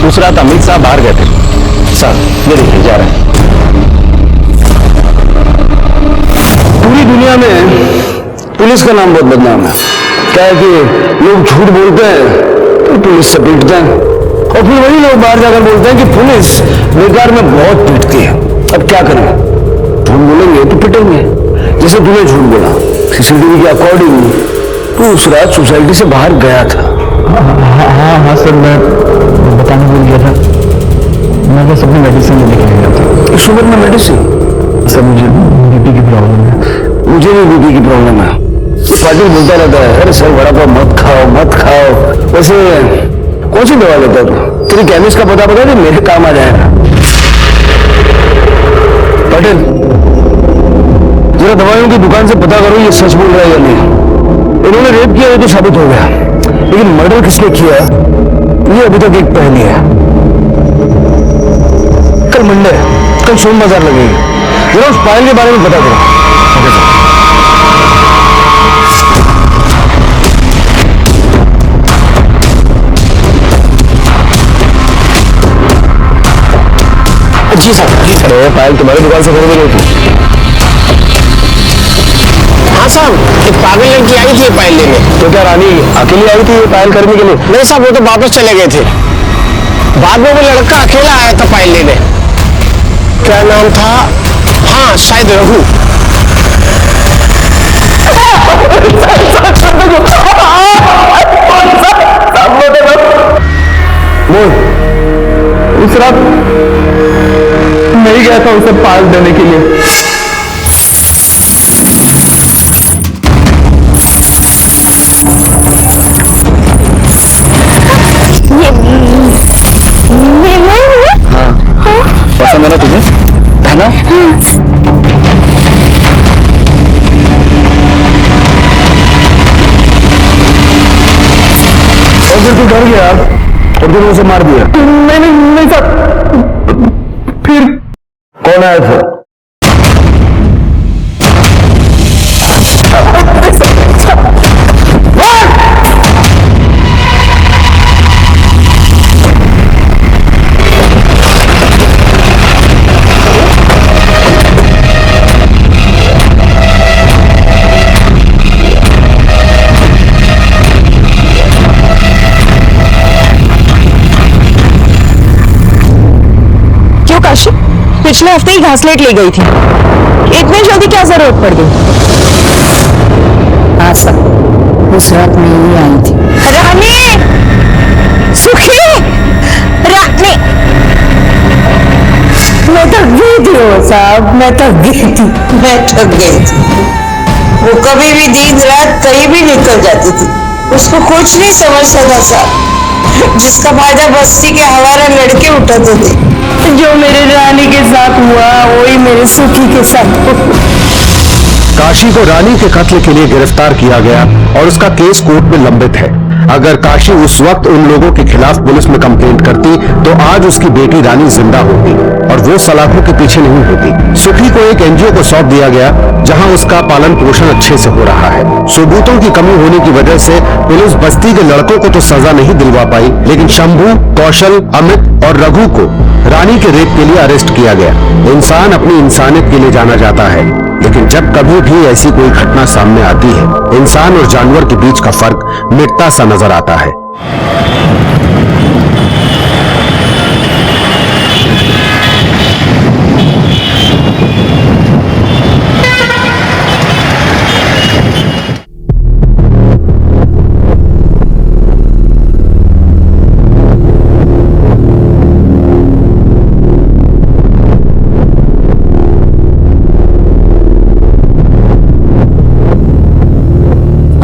उस रात अमित साहब बाहर गए थे। साहब ये देखिए जा रहे हैं। पूरी दुनिया में पुलिस का नाम बहुत बदनाम है। क्या है कि लोग झूठ बोलते हैं तो पुलिस से पीटते हैं, और फिर वही लोग बाहर जाकर बोलते हैं कि पुलिस बेकार में बहुत पीटती है। अब क्या करें, झूठ बोलेंगे तो पिटेंगे। जैसे तूने झूठ बोला, सीसीटीवी के अकॉर्डिंग तू उस रात सोसाइटी से बाहर गया था। हाँ सर, मैं बताने भूल गया था। मैं बस अपनी मेडिसिन लेने के लिए गया था। इस उम्र में मेडिसिन? सर मुझे बीपी की प्रॉब्लम है। मुझे भी बीपी की प्रॉब्लम है। पाटिल बोलता रहता है, अरे सर बड़ा पाव मत खाओ मत खाओ। वैसे कौन सी दवा लेता तू? तेरी केमिस्ट का पता बता दे, मेरे काम आ जाएगा। पाटिल, जरा दवाइयों की दुकान से पता करो ये सच बोल रहा है या नहीं। इन्होंने रेप किया ये तो साबित हो गया, लेकिन मर्डर किसने किया ये अभी तक एक पहेली है। कल मंडे, कल सोम बाजार लगेगी, जरा उस पायल के बारे में पता करो। Okay sir. जी सर। अरे पायल तुम्हारी दुकान से खरीदी गई थी? हाँ साहब, एक पागल लड़की आई थी पायल लेने। तो क्या रानी अकेली आई थी ये पायल करने के लिए? नहीं साहब, वो तो वापस चले गए थे। बाद में वो लड़का अकेला आया था पायल लेने। क्या नाम था? हाँ शायद रघु। उस रात नहीं गया था उसे पाल देने के लिए। पसंद है ना तुझे, है ना? और फिर तू डर गया और तूने उसे मार दिया? नहीं सर, पिछले हफ्ते ही घासलेट ले गई थी, इतनी जल्दी क्या जरूरत पड़ गई? हाँ सब उस रात में ही आई थी। रानी, सुखी, रानी, मैं थक गई थी हो साहब, मैं थक गई थी। वो कभी भी दिन रात कहीं भी निकल जाती थी, उसको कुछ नहीं समझता था साहब। जिसका फायदा बस्ती के हवाला लड़के उठाते थे। जो मेरे रानी के साथ हुआ वही मेरे सुखी के साथ हुआ। काशी को रानी के कत्ल के लिए गिरफ्तार किया गया और उसका केस कोर्ट में लंबित है। अगर काशी उस वक्त उन लोगों के खिलाफ पुलिस में कंप्लेंट करती तो आज उसकी बेटी रानी जिंदा होती और वो सलाखों के पीछे नहीं होती। सुखी को एक एनजीओ को सौंप दिया गया जहां उसका पालन पोषण अच्छे से हो रहा है। सबूतों की कमी होने की वजह से पुलिस बस्ती के लड़कों को तो सजा नहीं दिलवा पाई, लेकिन शंभू, कौशल, अमित और रघु को रानी के रेप के लिए अरेस्ट किया गया। इंसान अपनी इंसानियत के लिए जाना जाता है, लेकिन जब कभी भी ऐसी कोई घटना सामने आती है, इंसान और जानवर के बीच का फर्क मिटता सा नजर आता है।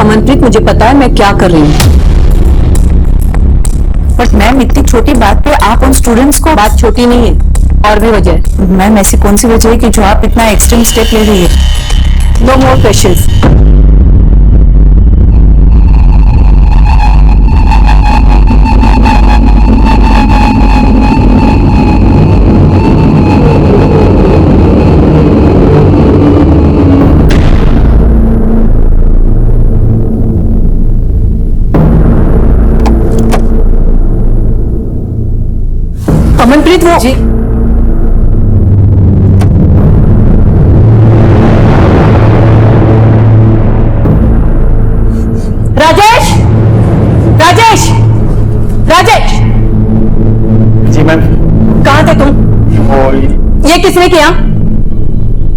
अमनप्रीत, मुझे पता है मैं क्या कर रही हूँ, बट मैम इतनी छोटी बात पे आप उन स्टूडेंट्स को, बात छोटी नहीं है और भी वजह है। मैम ऐसी कौन सी वजह है कि जो आप इतना एक्सट्रीम स्टेप ले रही है? नो मोर क्वेश्चंस। अमनप्रीत, वो जी राजेश, राजेश, राजेश। जी मैम। कहाँ थे तुम? ये किसने किया?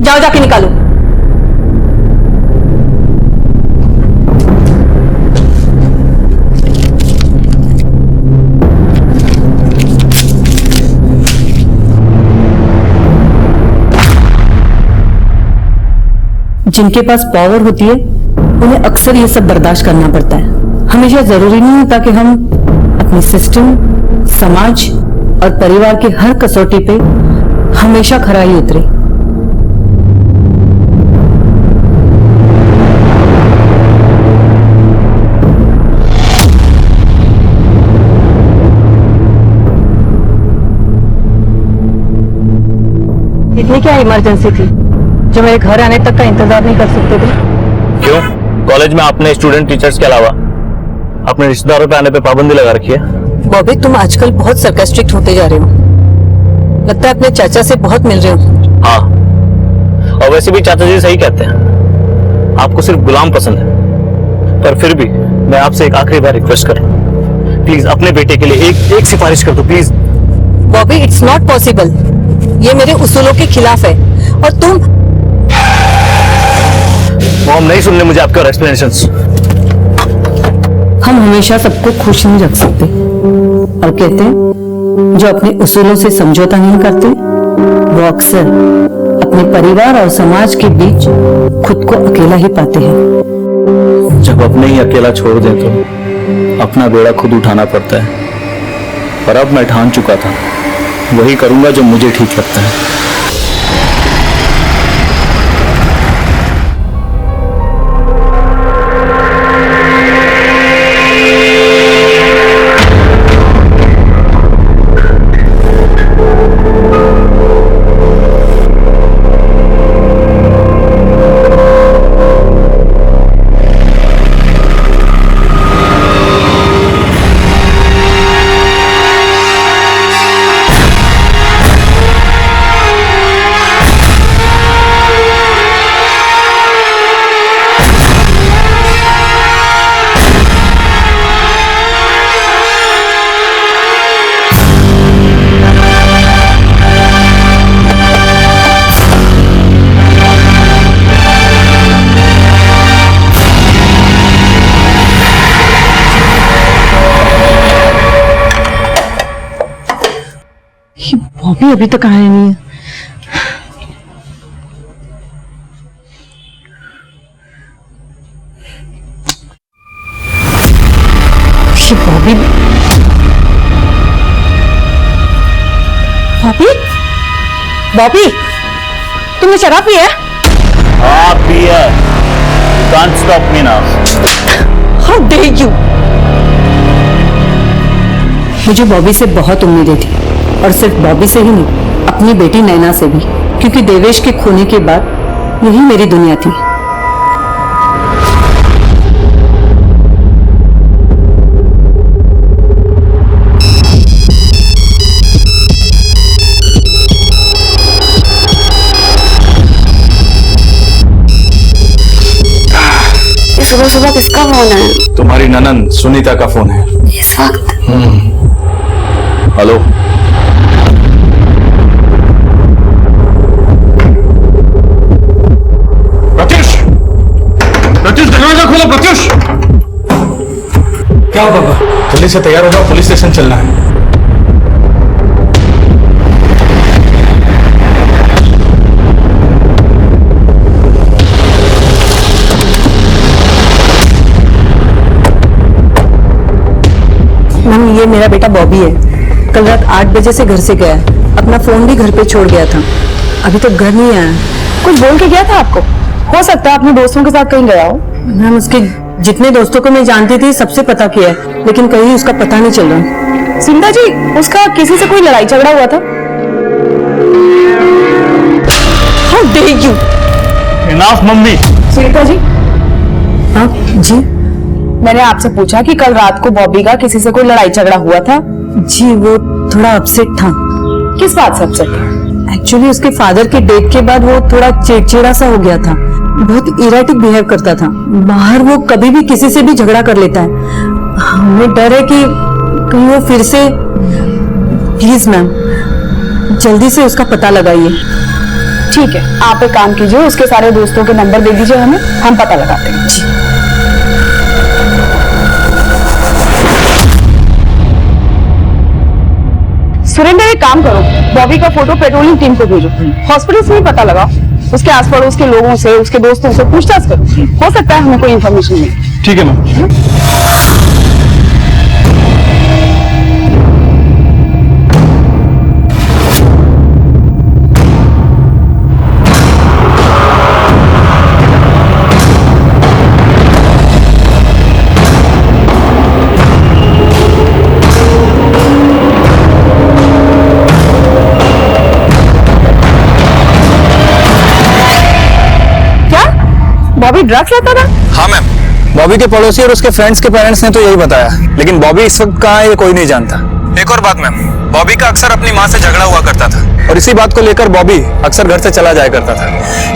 जाओ जाके निकालो। जिनके पास पावर होती है उन्हें अक्सर ये सब बर्दाश्त करना पड़ता है। हमेशा जरूरी नहीं होता कि हम अपने सिस्टम, समाज और परिवार की हर कसौटी पे हमेशा खरा ही उतरे। इतनी क्या इमरजेंसी थी जो मेरे घर आने तक का इंतजार नहीं कर सकते थे? क्यों? कॉलेज में आपने स्टूडेंट टीचर्स के अलावा अपने रिश्तेदारों पे आने पे पाबंदी लगा रखी है। बॉबी, तुम आजकल बहुत सरकास्टिक होते जा रहे हो। लगता है अपने चाचा से बहुत मिल रहे हो। हाँ, और वैसे भी चाचा जी सही कहते हैं, आपको सिर्फ गुलाम पसंद है। पर फिर भी मैं आपसे एक आखिरी बार रिक्वेस्ट कर रहा हूँ, प्लीज अपने बेटे के लिए एक सिफारिश कर दो please. Bobby, it's not possible. ये मेरे उसूलों के खिलाफ है और तुम। मॉम नहीं सुनने मुझे आपके और एक्सप्लेनेशंस। हम हमेशा सबको खुश नहीं रख सकते और कहते हैं जो अपने उसूलों से समझौता नहीं करते वो अक्सर अपने परिवार और समाज के बीच खुद को अकेला ही पाते हैं। जब अपने ही अकेला छोड़ दे तो अपना बेड़ा खुद उठाना पड़ता है, पर अब मैं ठान चुका था वही करूंगा जो मुझे ठीक लगता है। बॉबी अभी तक आया नहीं है। ये बॉबी बॉबी बॉबी तुमने शराब पी है? हाँ पिया। You can't stop me now. How dare you? मुझे बॉबी से बहुत उम्मीदें थी, और सिर्फ बॉबी से ही नहीं, अपनी बेटी नैना से भी, क्योंकि देवेश के खोने के बाद यही मेरी दुनिया थी। सुबह सुबह किसका फोन है? तुम्हारी ननंद सुनीता का फोन है इस वक्त? हेलो। प्रत्युष, प्रत्युष दरवाजा खोलो। प्रत्युष, क्या हुआ पापा? जल्दी से तैयार होगा, पुलिस स्टेशन चलना है। मम्मी, ये मेरा बेटा बॉबी है। कल रात 8 बजे से घर से गया है। अपना फोन भी घर पे छोड़ गया था। अभी तक घर नहीं आया। कुछ बोल के गया था आपको? हो सकता है अपने दोस्तों के साथ कहीं गया हो। मैम, उसके जितने दोस्तों को मैं जानती थी सबसे पता किया है, लेकिन कहीं उसका पता नहीं चल रहा। सुनीता जी, उसका किसी से कोई लड़ाई झगड़ा हुआ था? How dare you? Enough mummy. Sunita ji, हाँ जी। मैंने आपसे पूछा कि कल रात को बॉबी का किसी से कोई लड़ाई झगड़ा हुआ था? जी, वो थोड़ा अपसेट था। किस बात से अपसेट? एक्चुअली उसके फादर के डेथ के बाद वो थोड़ा चिड़चिड़ा सा हो गया था। बहुत इराटिक बिहेव करता था। बाहर वो कभी भी किसी से भी झगड़ा कर लेता है। हमें डर है कि कहीं वो फिर से। प्लीज मैम, जल्दी से उसका पता लगाइए। ठीक है, आप एक काम कीजिए, उसके सारे दोस्तों के नंबर दे दीजिए हमें, हम पता लगाते हैं। सुरेंद्र, एक काम करो, बॉबी का फोटो पेट्रोलिंग टीम को भेजो। हॉस्पिटल से भी पता लगाओ, उसके आस पड़ोस के लोगों से, उसके दोस्तों से पूछताछ करो। हो सकता है हमें कोई इन्फॉर्मेशन मिले। ठीक है मैम। बॉबी ड्रग्स लेता था? हाँ मैम, बॉबी के पड़ोसी और उसके फ्रेंड्स के पेरेंट्स ने तो यही बताया, लेकिन बॉबी इस वक्त कहाँ है ये कोई नहीं जानता। एक और बात मैम, बॉबी का अक्सर अपनी माँ से झगड़ा हुआ करता था, और इसी बात को लेकर बॉबी अक्सर घर से चला जाया करता था।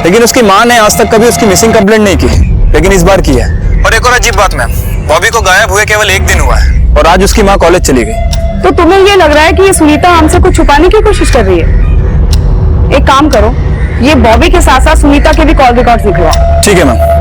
लेकिन उसकी माँ ने आज तक कभी उसकी मिसिंग कंप्लेंट नहीं की, लेकिन इस बार की है। और एक और अजीब बात मैम, बॉबी को गायब हुए केवल 1 दिन हुआ है, और आज उसकी माँ कॉलेज चली गई। तो तुम्हें ये लग रहा है कि ये सुनीता हमसे कुछ छुपाने की कोशिश कर रही है? एक काम करो, ये बॉबी के साथ साथ सुनीता के भी कॉल रिकॉर्ड निकलवाओ। ठीक है मैम।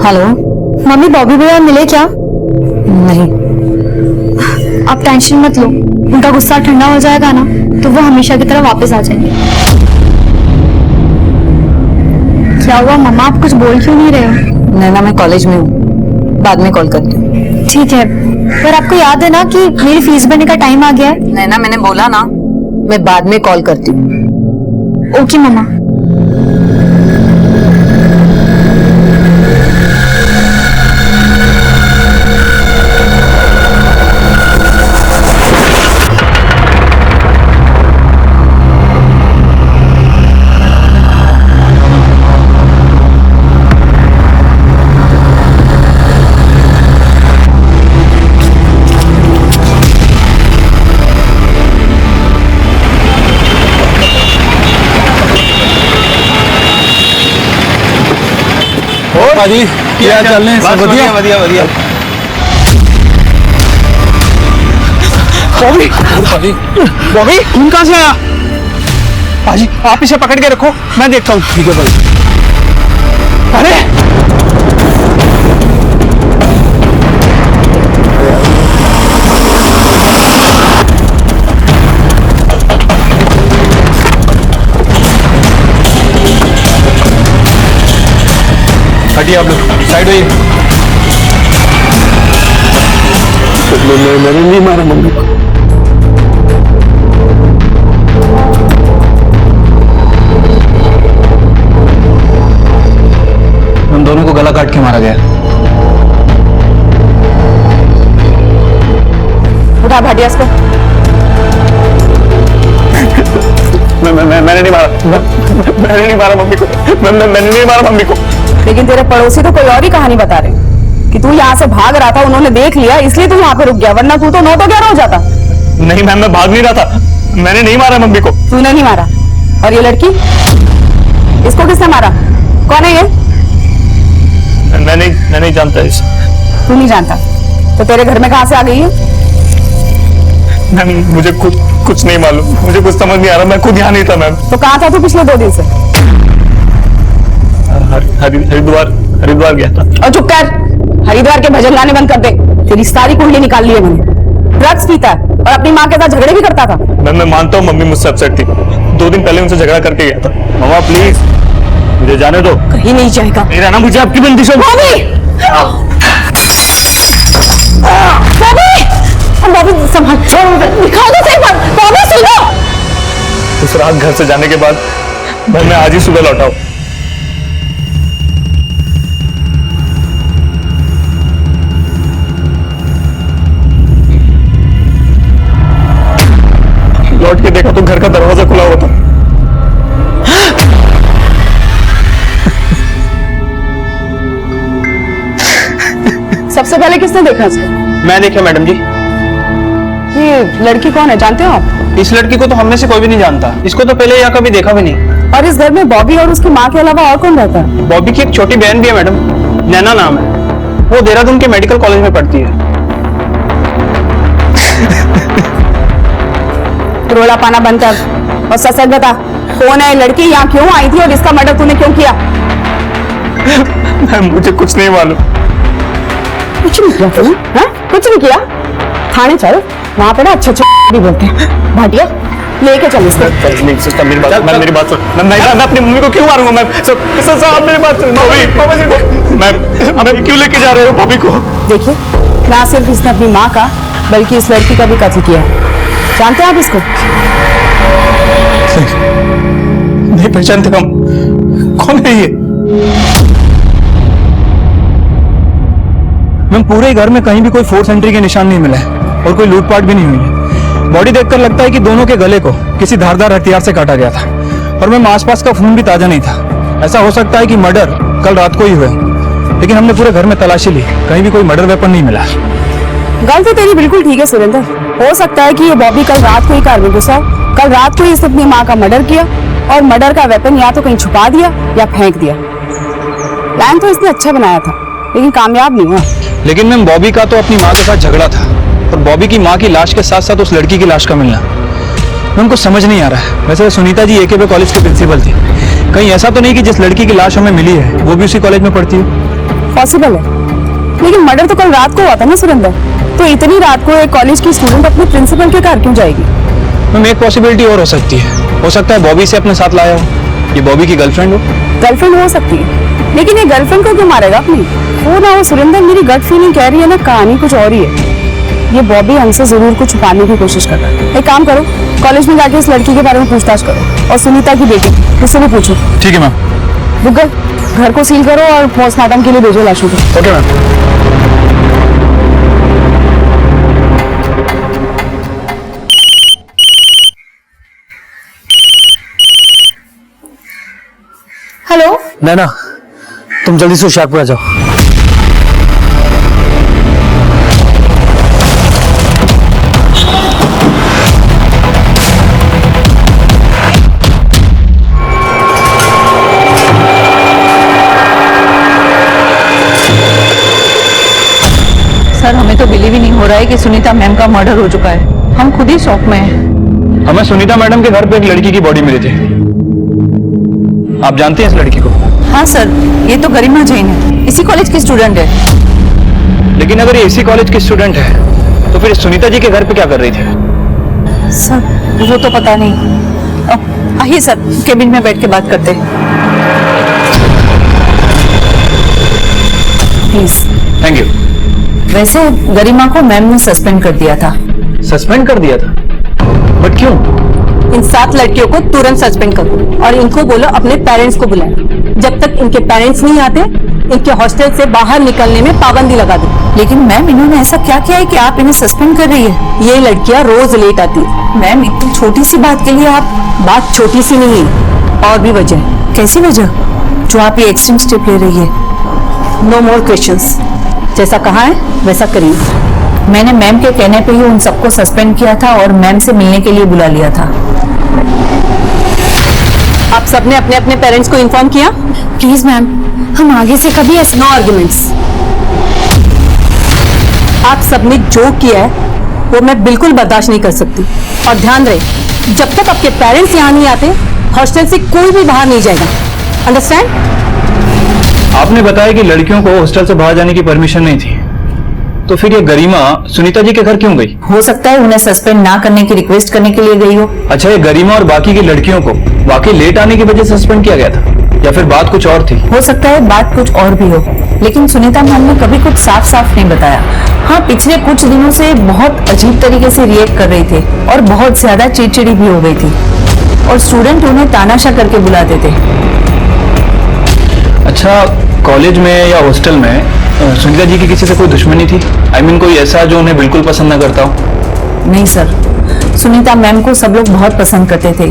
हेलो मम्मी, बॉबी भैया मिले क्या? नहीं। आप टेंशन मत लो, उनका गुस्सा ठंडा हो जाएगा ना तो वो हमेशा की तरह वापस आ जाएंगे। क्या हुआ मम्मा, आप कुछ बोल क्यों नहीं रहे हो? नैना, मैं कॉलेज में हूँ, बाद में कॉल करती हूँ। ठीक है, पर आपको याद है ना कि मेरी फीस भरने का टाइम आ गया है? नैना, मैंने बोला ना, मैं बाद में कॉल करती हूँ। ओके मम्मा। जी क्या चल रहे हैं? सब बढ़िया? बढ़िया बढ़िया। बॉबी बॉबी खून कहां से आया? भाजी आप इसे पकड़ के रखो, मैं देखता हूँ। ठीक है भाई। अरे हटिए आप लोग, साइड होइए। मैंने नहीं मारा मम्मी को। हम दोनों को गला काट के मारा गया। उठा भाटिया इसको। मैंने नहीं मारा, मैंने नहीं मारा मम्मी को, मैंने नहीं मारा मम्मी को। लेकिन तेरे पड़ोसी तो कोई और ही कहानी बता रहे कि तू यहाँ से भाग रहा था, उन्होंने देख लिया इसलिए तू यहाँ पे रुक गया, वरना तू तो 9-11 हो जाता। नहीं मैम, मैं भाग नहीं रहा था, मैंने नहीं मारा मम्मी को। तूने नहीं मारा? और ये लड़की, इसको किसने मारा? कौन है ये? मैं नहीं जानता इसे। तू नहीं जानता तो तेरे घर में कहां से आ गई है? मैम मुझे कुछ नहीं मालूम, मुझे कुछ समझ नहीं आ रहा, मैं खुद यहाँ नहीं था मैम। तो कहां था तू पिछले 2 दिन से? हरिद्वार गया था। और चुप कर, हरिद्वार के भजन गाने बंद कर दे, तेरी सारी कुंडली निकाल ली है मैंने। ड्रग्स पीता है और अपनी माँ के साथ झगड़े भी करता था। मैं मानता हूँ मम्मी मुझसे अपसेट थी, 2 दिन पहले उनसे झगड़ा करके गया था। मामा प्लीज मुझे जाने दो। कहीं नहीं जाएगा। मेरा ना मुझे आपकी बंदिशों में। बॉबी संभाल, दिखाओ तो सही बात। बॉबी सुनो। उस रात घर से जाने के बाद मैं आज ही सुबह लौटा हूँ। लौट के देखा तो घर का दरवाजा खुला हुआ था। सबसे पहले किसने देखा इसको? मैं देखा मैडम जी। ये लड़की कौन है, जानते हो आप? इस लड़की को तो हम में से कोई भी नहीं जानता, इसको तो पहले यहाँ कभी देखा भी नहीं। और इस घर में बॉबी और उसकी माँ के अलावा और कौन रहता है? बॉबी की एक छोटी बहन भी है मैडम, नैना नाम है, वो देहरादून के मेडिकल कॉलेज में पढ़ती है। रोला पाना बंद कर और सच बता, कौन है लड़की, यहाँ क्यों आई थी और इसका मर्डर तूने क्यों किया? मुझे कुछ नहीं मालूम। कुछ नहीं किया तूने? हाँ? कुछ नहीं किया? थाने चल, वहाँ पे ना अच्छे भी बोलते हैं। भाटिया लेके चल इसको। नहीं सिस्टर, मेरी बात सुन। मैं अपनी मम्मी को क्यों मारूंगा? मैं आप मेरी बात सुन। मैं क्यों लेके जा रहे हो भाभी को? देखिए, ना सिर्फ इसने अपनी माँ का बल्कि इस लड़की का भी कत्ल किया है। जानते हैं आप इसको? नहीं पहचानते हम। कौन है ये? मैम पूरे घर में कहीं भी कोई फोर्स एंट्री के निशान नहीं मिला है और कोई लूटपाट भी नहीं हुई है। बॉडी देखकर लगता है कि दोनों के गले को किसी धारदार हथियार से काटा गया था और मैम आसपास का खून भी ताजा नहीं था। ऐसा हो सकता है कि मर्डर कल रात को ही हुआ, लेकिन हमने पूरे घर में तलाशी ली, कहीं भी कोई मर्डर वेपन नहीं मिला। गल तो तेरी बिल्कुल ठीक है सुरेंद्र, हो सकता है कि ये बॉबी कल रात को ही कार में घुसा, कल रात को ही इसने अपनी माँ का मर्डर किया और मर्डर का वेपन या तो कहीं छुपा दिया या फेंक दिया। प्लान तो इसने अच्छा बनाया था लेकिन कामयाब नहीं हुआ। लेकिन मैम बॉबी का तो अपनी माँ के साथ झगड़ा था और बॉबी की माँ की लाश के साथ साथ उस लड़की की लाश का मिलना मैम को समझ नहीं आ रहा है। वैसे सुनीता जी एकेबी कॉलेज के प्रिंसिपल थी, कहीं ऐसा तो नहीं कि जिस लड़की की लाश हमें मिली है वो भी उसी कॉलेज में पढ़ती है? पॉसिबल है, लेकिन मर्डर तो कल रात को हुआ था ना सुरेंद्र, तो इतनी रात को एक कॉलेज की स्टूडेंट अपने प्रिंसिपल के घर क्यों जाएगी? मैम एक पॉसिबिलिटी और हो सकती है, हो सकता है बॉबी से अपने साथ लाया हो, ये बॉबी की गर्लफ्रेंड हो। गर्लफ्रेंड हो सकती है, लेकिन ये गर्लफ्रेंड को क्यों मारेगा अपनी? वो ना हो सुरेंद्र, मेरी गट फीलिंग कह रही है ना कहानी कुछ और ही है। ये बॉबी हमसे जरूर कुछ छुपाने की कोशिश कर रहा है। एक काम करो, कॉलेज में जाके इस लड़की के बारे में पूछताछ करो और सुनीता की बेटी उससे भी पूछो। ठीक है मैम। रुक गए, घर को सील करो और पोस्टमार्टम के लिए भेजो लाशों को। Okay ma'am. हेलो नैना, तुम जल्दी से शाहपुर आ जाओ। सर हमें तो बिलीव ही नहीं हो रहा है कि सुनीता मैम का मर्डर हो चुका है। हम खुद ही शौक में हैं। हमें सुनीता मैडम के घर पे एक लड़की की बॉडी मिली थी। आप जानते हैं इस लड़की को? हाँ सर, ये तो गरिमा जैन है, इसी कॉलेज की स्टूडेंट है। लेकिन अगर ये इसी कॉलेज की स्टूडेंट है तो फिर सुनीता जी के घर पे क्या कर रही थी? सर वो तो पता नहीं। आइए सर, केबिन में बैठ के बात करते हैं। प्लीज। Thank you. वैसे गरिमा को मैम ने सस्पेंड कर दिया था। सस्पेंड कर दिया था? बट क्यों? इन 7 लड़कियों को तुरंत सस्पेंड करो और इनको बोलो अपने पेरेंट्स को बुलाएं। जब तक इनके पेरेंट्स नहीं आते इनके हॉस्टल से बाहर निकलने में पाबंदी लगा दो। लेकिन मैम इन्होंने ऐसा क्या किया है कि आप इन्हें सस्पेंड कर रही है? ये लड़कियां रोज लेट आती है। मैम इतनी छोटी सी बात के लिए आप? बात छोटी सी नहीं है, और भी वजह है। कैसी वजह जो आप ये एक्सट्रीम स्टेप ले रही है? नो मोर क्वेश्चंस, जैसा कहा है वैसा करिए। मैंने मैम के कहने पे ही उन सबको सस्पेंड किया था और मैम से मिलने के लिए बुला लिया था। आप सबने अपने अपने पेरेंट्स को इन्फॉर्म किया? प्लीज मैम, हम आगे से कभी ऐसे नो आर्ग्यूमेंट्स। आप सबने जो किया है वो मैं बिल्कुल बर्दाश्त नहीं कर सकती। और ध्यान रहे, जब तक आपके पेरेंट्स यहाँ नहीं आते हॉस्टल से कोई भी बाहर नहीं जाएगा। अंडरस्टैंड? आपने बताया कि लड़कियों को हॉस्टल से बाहर जाने की परमिशन नहीं थी, तो फिर ये गरिमा सुनीता जी के घर क्यों गई? हो सकता है उन्हें सस्पेंड ना करने की रिक्वेस्ट करने के लिए गई हो। अच्छा, ये गरिमा और बाकी की लड़कियों को वाकई लेट आने की वजह से सस्पेंड किया गया था या फिर बात कुछ और थी? हो सकता है बात कुछ और भी हो, लेकिन सुनीता मैम ने कभी कुछ साफ साफ नहीं बताया। हाँ, पिछले कुछ दिनों से बहुत अजीब तरीके से रिएक्ट कर रही थे और बहुत ज्यादा चिड़चिड़ी भी हो गई थी और स्टूडेंट उन्हें तानाशाह करके बुलाते थे। अच्छा, कॉलेज में या हॉस्टल में सुनीता जी की किसी से कोई दुश्मनी थी? आई मीन कोई ऐसा जो उन्हें बिल्कुल पसंद न करता हो? नहीं सर, सुनीता मैम को सब लोग बहुत पसंद करते थे।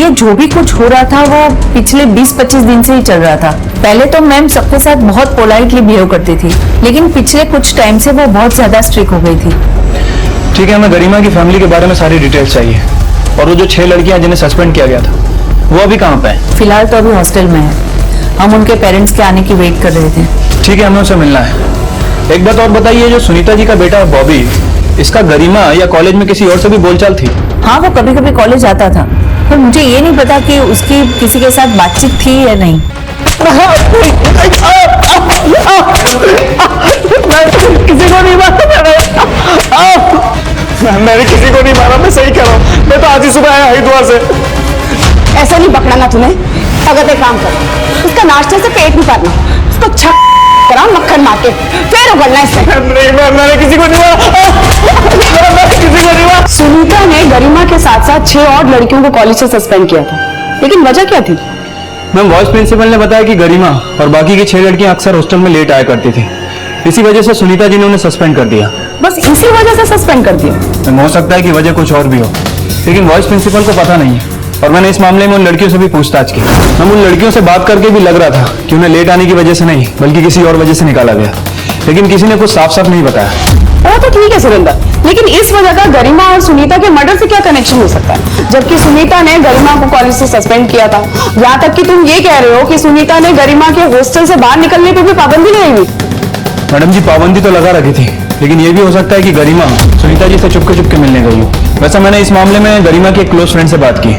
ये जो भी कुछ हो रहा था वो पिछले 20-25 दिन से ही चल रहा था। पहले तो मैम सबके साथ बहुत पोलाइटली बिहेव करती थी, लेकिन पिछले कुछ टाइम से वो बहुत ज्यादा स्ट्रिक्ट हो गई थी। ठीक है, हमें गरिमा की फैमिली के बारे में सारी डिटेल्स चाहिए। और वो जो 6 लड़कियां जिन्हें सस्पेंड किया गया था वो अभी कहाँ पे है? फिलहाल तो अभी हॉस्टल में है। हम उनके पेरेंट्स के आने की वेट कर रहे थे। ठीक है, हमें उनसे मिलना है। एक बात और बताइए, जो सुनीता जी का बेटा है बॉबी, इसका गरिमा या कॉलेज में किसी और से भी बोलचाल थी? हाँ, वो कभी कभी कॉलेज आता था, पर मुझे ये नहीं पता कि उसकी किसी के साथ बातचीत थी या नहीं। किसी को नहीं मारा मैंने किसी को नहीं मारा, मैं सही कह रहा हूँ। मैं तो आज ही सुबह आया हरिद्वार से। ऐसा नहीं पकड़ा ना तुम्हें। अगर एक काम कर, उसका नाश्ते से पेट नहीं भरना, उसको छक करा मक्खन मार के फिर उगलना इससे। मैंने किसी को नहीं मारा। मैंने किसी को नहीं मारा। सुनीता ने गरिमा के साथ साथ 6 और लड़कियों को कॉलेज से सस्पेंड किया था, लेकिन वजह क्या थी? मैम, वाइस प्रिंसिपल ने बताया कि गरिमा और बाकी की 6 लड़कियां अक्सर हॉस्टल में लेट आया करती थी। इसी वजह से सुनीता जी ने उन्हें सस्पेंड कर दिया। बस इसी वजह से सस्पेंड कर दिया? हो सकता है कि वजह कुछ और भी हो, लेकिन वाइस प्रिंसिपल को पता नहीं है। और मैंने इस मामले में उन लड़कियों से भी पूछताछ की। हम उन लड़कियों से बात करके भी लग रहा था कि उन्हें लेट आने की वजह से नहीं बल्कि किसी और वजह से निकाला गया, लेकिन किसी ने कुछ साफ साफ नहीं बताया। वो तो ठीक है सुरेंद्र, लेकिन इस वजह का गरिमा और सुनीता के मर्डर से क्या कनेक्शन हो सकता है? जबकि सुनीता ने गरिमा को कॉलेज से सस्पेंड किया था। यहाँ तक कि तुम ये कह रहे हो कि सुनीता ने गरिमा के हॉस्टल से बाहर निकलने पर भी पाबंदी लगाई हुई। मैडम जी, पाबंदी तो लगा रखी थी, लेकिन ये भी हो सकता है कि गरिमा सुनीता जी से चुपके मिलने गई हो। वैसे मैंने इस मामले में गरिमा के एक क्लोज फ्रेंड से बात की।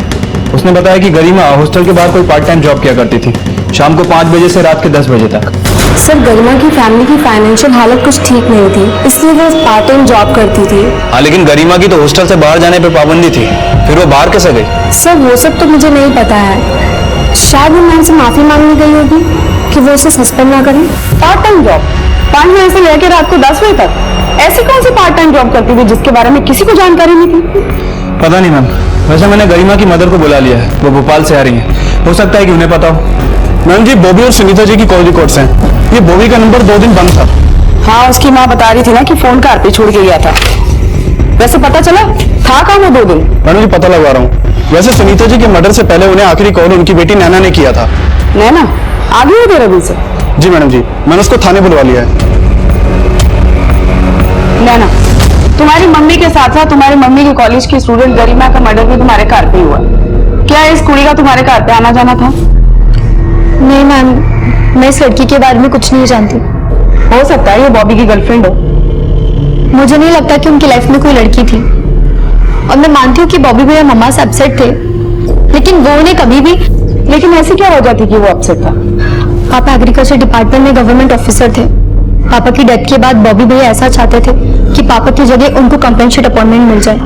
उसने बताया कि गरिमा हॉस्टल के बाहर कोई पार्ट टाइम जॉब किया करती थी, शाम को 5 बजे से रात के 10 बजे तक। सर, गरिमा की फैमिली की फाइनेंशियल हालत कुछ ठीक नहीं थी, इसलिए वो पार्ट टाइम जॉब करती थी। हाँ, लेकिन गरिमा की तो हॉस्टल से बाहर जाने पर पाबंदी थी, फिर वो बाहर कैसे गई? सर, वो सब तो मुझे नहीं पता है। शायद वो मैम से माफी मांगने गई होगी कि वो उसे सस्पेंड ना करें। पार्ट टाइम जॉब 5 बजे से लेकर रात को 10 बजे तक? ऐसी कौन सी पार्ट टाइम जॉब करती थी जिसके बारे में किसी को जानकारी नहीं थी? पता नहीं मैम, वैसे मैंने गरिमा की मदर को बुला लिया है, वो भोपाल से आ रही है, हो सकता है कि उन्हें पता हो। मैम जी, बॉबी और सुनीता जी की कॉल रिकॉर्ड्स हैं। ये बॉबी का नंबर 2 दिन बंद था। हाँ, उसकी माँ बता रही थी ना कि फोन कार पे छोड़ के गया था। वैसे पता चला था कहाँ वो 2 दिन? मैडम जी, पता लगा रहा हूँ। वैसे सुनीता जी के मर्डर से पहले उन्हें आखिरी कॉल उनकी बेटी नैना ने किया था। नैना आगे हो देहरादून से? जी मैडम जी, मैंने उसको थाने बुलवा लिया है। नैना, तुम्हारी मम्मी के साथ साथ तुम्हारी मम्मी के कॉलेज की स्टूडेंट गरिमा का मर्डर भी तुम्हारे घर पे हुआ। क्या इस कुड़ी का तुम्हारे घर पे आना जाना था? नहीं मैम, मैं इस लड़की के बारे में कुछ नहीं जानती। हो सकता है ये बॉबी की गर्लफ्रेंड हो। मुझे नहीं लगता कि उनकी लाइफ में कोई लड़की थी। और मैं मानती हूँ कि बॉबी भैया मम्मा से अपसेट थे, लेकिन वो उन्हें कभी भी। लेकिन ऐसी क्या वजह थी कि वो अपसेट था? पापा एग्रीकल्चर डिपार्टमेंट में गवर्नमेंट ऑफिसर थे। पापा की डेथ के बाद बॉबी भैया ऐसा चाहते थे कि पापा की जगह उनको कंपेंसेट अपॉइंटमेंट मिल जाए,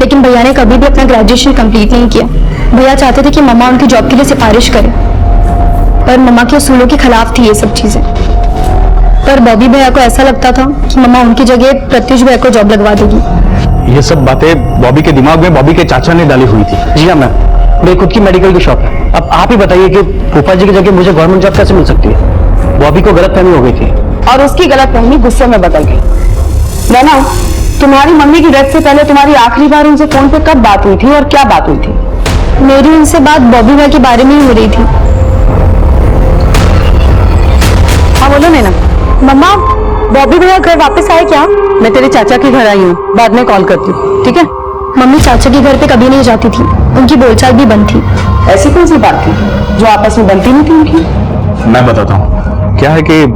लेकिन भैया ने कभी भी अपना ग्रेजुएशन कंप्लीट नहीं किया। भैया चाहते थे कि मम्मा उनकी जॉब के लिए सिफारिश करें, पर मम्मा के उसूलों के खिलाफ थी ये सब चीजें। पर बॉबी भैया को ऐसा लगता था कि मम्मा उनकी जगह प्रत्युष भैया को जॉब लगवा देगी। ये सब बातें बॉबी के दिमाग में बॉबी के चाचा ने डाली हुई थी। जी हाँ मैम, मेरी खुद की मेडिकल की शॉप है। अब आप ही बताइए कि फूफा जी की जगह मुझे गवर्नमेंट जॉब कैसे मिल सकती है? बॉबी को गलतफहमी हो गई थी और उसकी गलतफहमी गुस्से में बदल गई। नैना, तुम्हारी मम्मी की डेथ से पहले तुम्हारी आखिरी बार उनसे फोन पे कब बात हुई थी और क्या बात हुई थी? मेरी उनसे बात बॉबी भैया के बारे में ही हो रही थी। हाँ बोलो नैना। मम्मा, बॉबी भैया घर वापस आए क्या? मैं तेरे चाचा के घर आई हूँ, बाद में कॉल करती हूँ, ठीक है? मम्मी चाचा के घर पे कभी नहीं जाती थी, उनकी बोलचाल भी बंद थी। ऐसी कौन सी बात थी जो आपस में बनती नहीं थी उनकी? मैं बताता हूँ। क्या है कि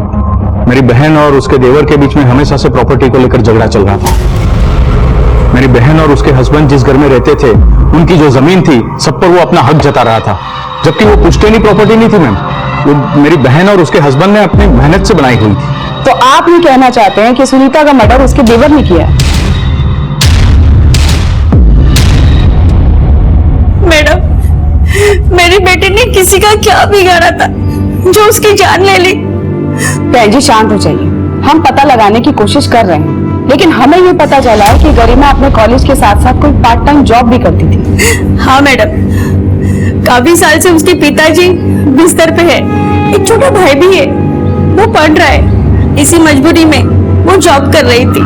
मेरी बहन और उसके देवर के बीच में हमेशा से प्रॉपर्टी को लेकर झगड़ा चल रहा था। मेरी बहन और उसके हस्बैंड जिस घर में रहते थे, उनकी जो जमीन थी सब पर वो अपना हक जता रहा था, जबकि वो पुश्तैनी प्रॉपर्टी नहीं थी मैम। वो मेरी बहन और उसके हस्बैंड ने अपनी मेहनत से बनाई हुई थी। तो आप ये कहना चाहते हैं कि सुनीता का मर्डर उसके देवर ने किया है? मैडम, मेरी बेटी ने किसी का क्या बिगाड़ा था जो उसकी जान ले ली? बहन जी शांत हो जाइए, हम पता लगाने की कोशिश कर रहे हैं, लेकिन हमें ये पता चला है कि गरिमा अपने कॉलेज के साथ साथ कोई पार्ट टाइम जॉब भी करती थी। हाँ मैडम, काफी साल से उसके पिताजी बिस्तर पे है, एक छोटा भाई भी है, वो पढ़ रहा है, इसी मजबूरी में वो जॉब कर रही थी।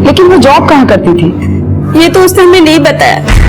लेकिन वो जॉब कहाँ करती थी? ये तो उसने हमें नहीं बताया।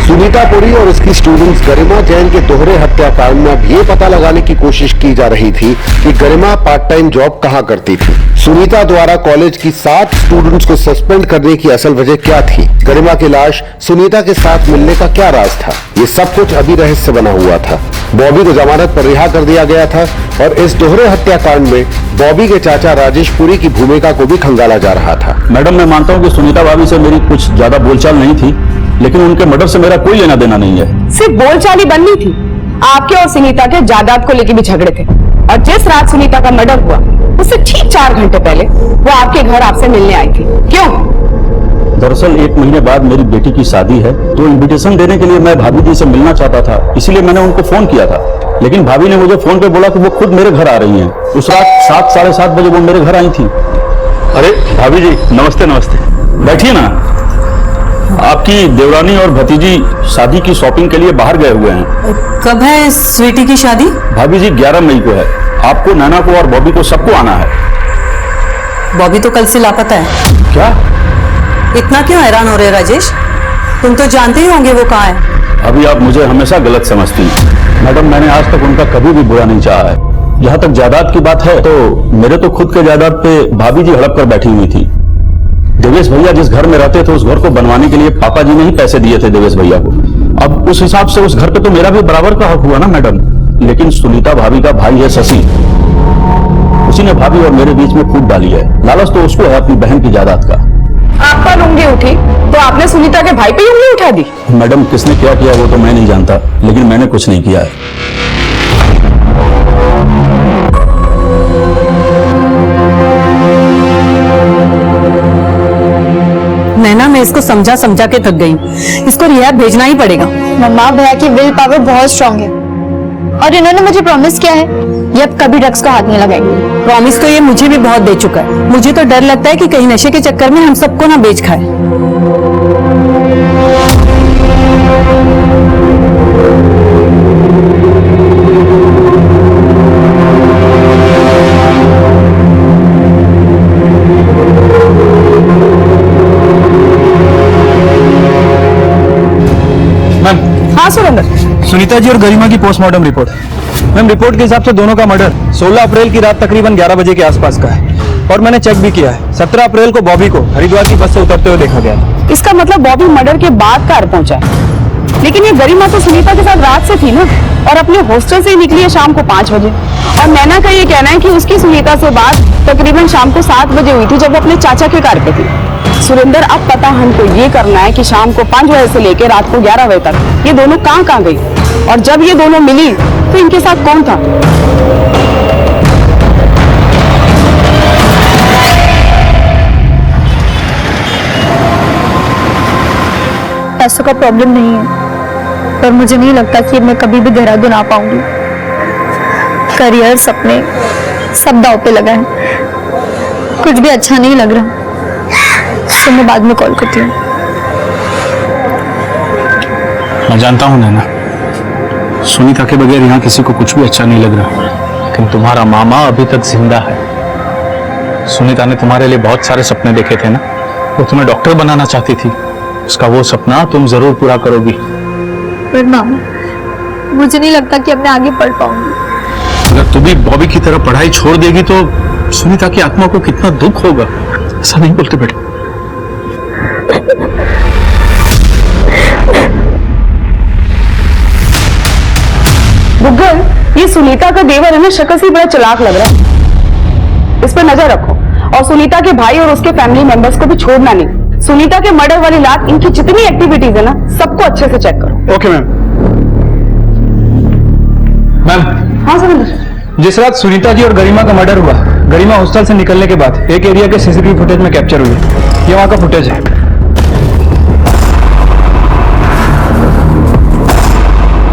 सुनीता पुरी और उसकी स्टूडेंट्स गरिमा जैन के दोहरे हत्याकांड में अब ये पता लगाने की कोशिश की जा रही थी कि गरिमा पार्ट टाइम जॉब कहां करती थी। सुनीता द्वारा कॉलेज की 7 स्टूडेंट्स को सस्पेंड करने की असल वजह क्या थी? गरिमा की लाश सुनीता के साथ मिलने का क्या राज था? ये सब कुछ अभी रहस्य बना हुआ था। बॉबी को जमानत पर रिहा कर दिया गया था और इस दोहरे हत्याकांड में बॉबी के चाचा राजेश पुरी की भूमिका को भी खंगाला जा रहा था। मैडम, मैं मानता हूँ कि सुनीता भाभी से मेरी कुछ ज्यादा बोलचाल नहीं थी, लेकिन उनके मर्डर से मेरा कोई लेना देना नहीं है। सिर्फ बोलचाल ही बननी थी। आपके और सुनीता के जायदाद को लेकर भी झगड़े थे, और जिस रात सुनीता का मर्डर हुआ उससे ठीक 4 घंटे पहले वो आपके घर आपसे मिलने आई थी। क्यों? दरअसल 1 महीने बाद मेरी बेटी की शादी है, तो इनविटेशन देने के लिए मैं भाभी जी से मिलना चाहता था, इसीलिए मैंने उनको फोन किया था। लेकिन भाभी ने मुझे फोन पे बोला कि वो खुद मेरे घर आ रही हैं। उस रात 7 साढ़े 7 बजे वो मेरे घर आई थी। अरे भाभी जी, नमस्ते नमस्ते, बैठिए ना। आपकी देवरानी और भतीजी शादी की शॉपिंग के लिए बाहर गए हुए हैं। कब है स्वीटी की शादी? भाभी जी 11 मई को है। आपको, नैना को और बॉबी को सबको आना है। बॉबी तो कल से लापता है। क्या? इतना क्यों हैरान हो रहे राजेश? तुम तो जानते ही होंगे वो कहाँ है। अभी आप मुझे हमेशा गलत समझती हैं। मैडम, मैंने आज तक उनका कभी भी बुरा नहीं चाहा है। जहाँ तक जायदाद की बात है, तो मेरे तो खुद के जायदाद पे भाभी जी हड़प कर बैठी हुई थी। देवेश भैया जिस घर में रहते थे, उस घर को बनवाने के लिए पापा जी ने ही पैसे दिए थे देवेश भैया को। अब उस हिसाब से उस घर पे तो मेरा भी बराबर का हक हुआ ना मैडम। लेकिन सुनीता भाभी का भाई है शशि, उसी ने भाभी और मेरे बीच में फूट डाली है। लालच तो उसको है अपनी बहन की जायदाद का। आप पर उंगली उठी तो आपने सुनीता के भाई पे उंगली उठा दी। मैडम, किसने क्या किया वो तो मैं नहीं जानता, लेकिन मैंने कुछ नहीं किया है। नैना, मैं इसको समझा समझा के थक गई, इसको रिहाब भेजना ही पड़ेगा। मम्मा, भैया की विल पावर बहुत स्ट्रांग है और इन्होंने मुझे प्रॉमिस किया है ये अब कभी ड्रग्स को हाथ नहीं लगाएंगे। प्रॉमिस तो ये मुझे भी बहुत दे चुका है। मुझे तो डर लगता है कि कहीं नशे के चक्कर में हम सबको ना बेच खाए। हाँ सुरेंद्र, सुनीता जी और गरिमा की पोस्टमार्टम रिपोर्ट। मैम, रिपोर्ट के हिसाब से दोनों का मर्डर 16 अप्रैल की रात तकरीबन 11 बजे के आसपास का है, और मैंने चेक भी किया है। 17 अप्रैल को बॉबी को हरिद्वार की बस से उतरते हुए देखा गया था। इसका मतलब बॉबी मर्डर के बाद घर पहुंचा है। लेकिन ये गरिमा तो सुनीता के साथ रात से थी ना, और अपने हॉस्टल से ही निकली है शाम को 5 बजे। और नैना का ये कहना है कि उसकी सुनीता से बात तकरीबन शाम को 7 बजे हुई थी, जब वो अपने चाचा के घर पे थी। सुरेंद्र, अब पता हमको ये करना है कि शाम को 5 बजे से लेकर रात को 11 बजे तक ये दोनों कहाँ गई, और जब ये दोनों मिली तो इनके साथ कौन था? पैसों का प्रॉब्लम नहीं है, पर मुझे नहीं लगता कि मैं कभी भी देहरादून आ पाऊंगी। करियर, सपने सब दांव पे लगा है। कुछ भी अच्छा नहीं लग रहा। तो मैं बाद में कॉल करती हूँ। मैं जानता हूँ नैना, सुनीता के बगैर यहाँ किसी को कुछ भी अच्छा नहीं लग रहा, लेकिन तुम्हारा मामा अभी तक जिंदा है। सुनीता ने तुम्हारे लिए बहुत सारे सपने देखे थे ना, वो तुम्हें डॉक्टर बनाना चाहती थी। उसका वो सपना तुम जरूर पूरा करोगी। पर मामा, मुझे नहीं लगता कि अब मैं आगे पढ़ पाऊंगी। अगर तू भी बॉबी की तरह पढ़ाई छोड़ देगी तो सुनीता की आत्मा को कितना दुख होगा। ऐसा नहीं बोलते बेटे। गुग्गल, ये सुनीता का देवर है ना, शक्ल से बड़ा चालाक लग रहा है। इस पर नजर रखो, और सुनीता के भाई और उसके फैमिली मेंबर्स को भी छोड़ना नहीं। सुनीता के मर्डर वाली रात इनकी जितनी एक्टिविटीज है ना, सबको अच्छे से चेक करो। Okay ma'am. मैम। हाँ सुरेंद्र। जिस रात सुनीता जी और गरिमा का मर्डर हुआ, गरिमा हॉस्टल से निकलने के बाद एक एरिया के सीसीटीवी फुटेज में कैप्चर हुई। ये वहां का फुटेज है।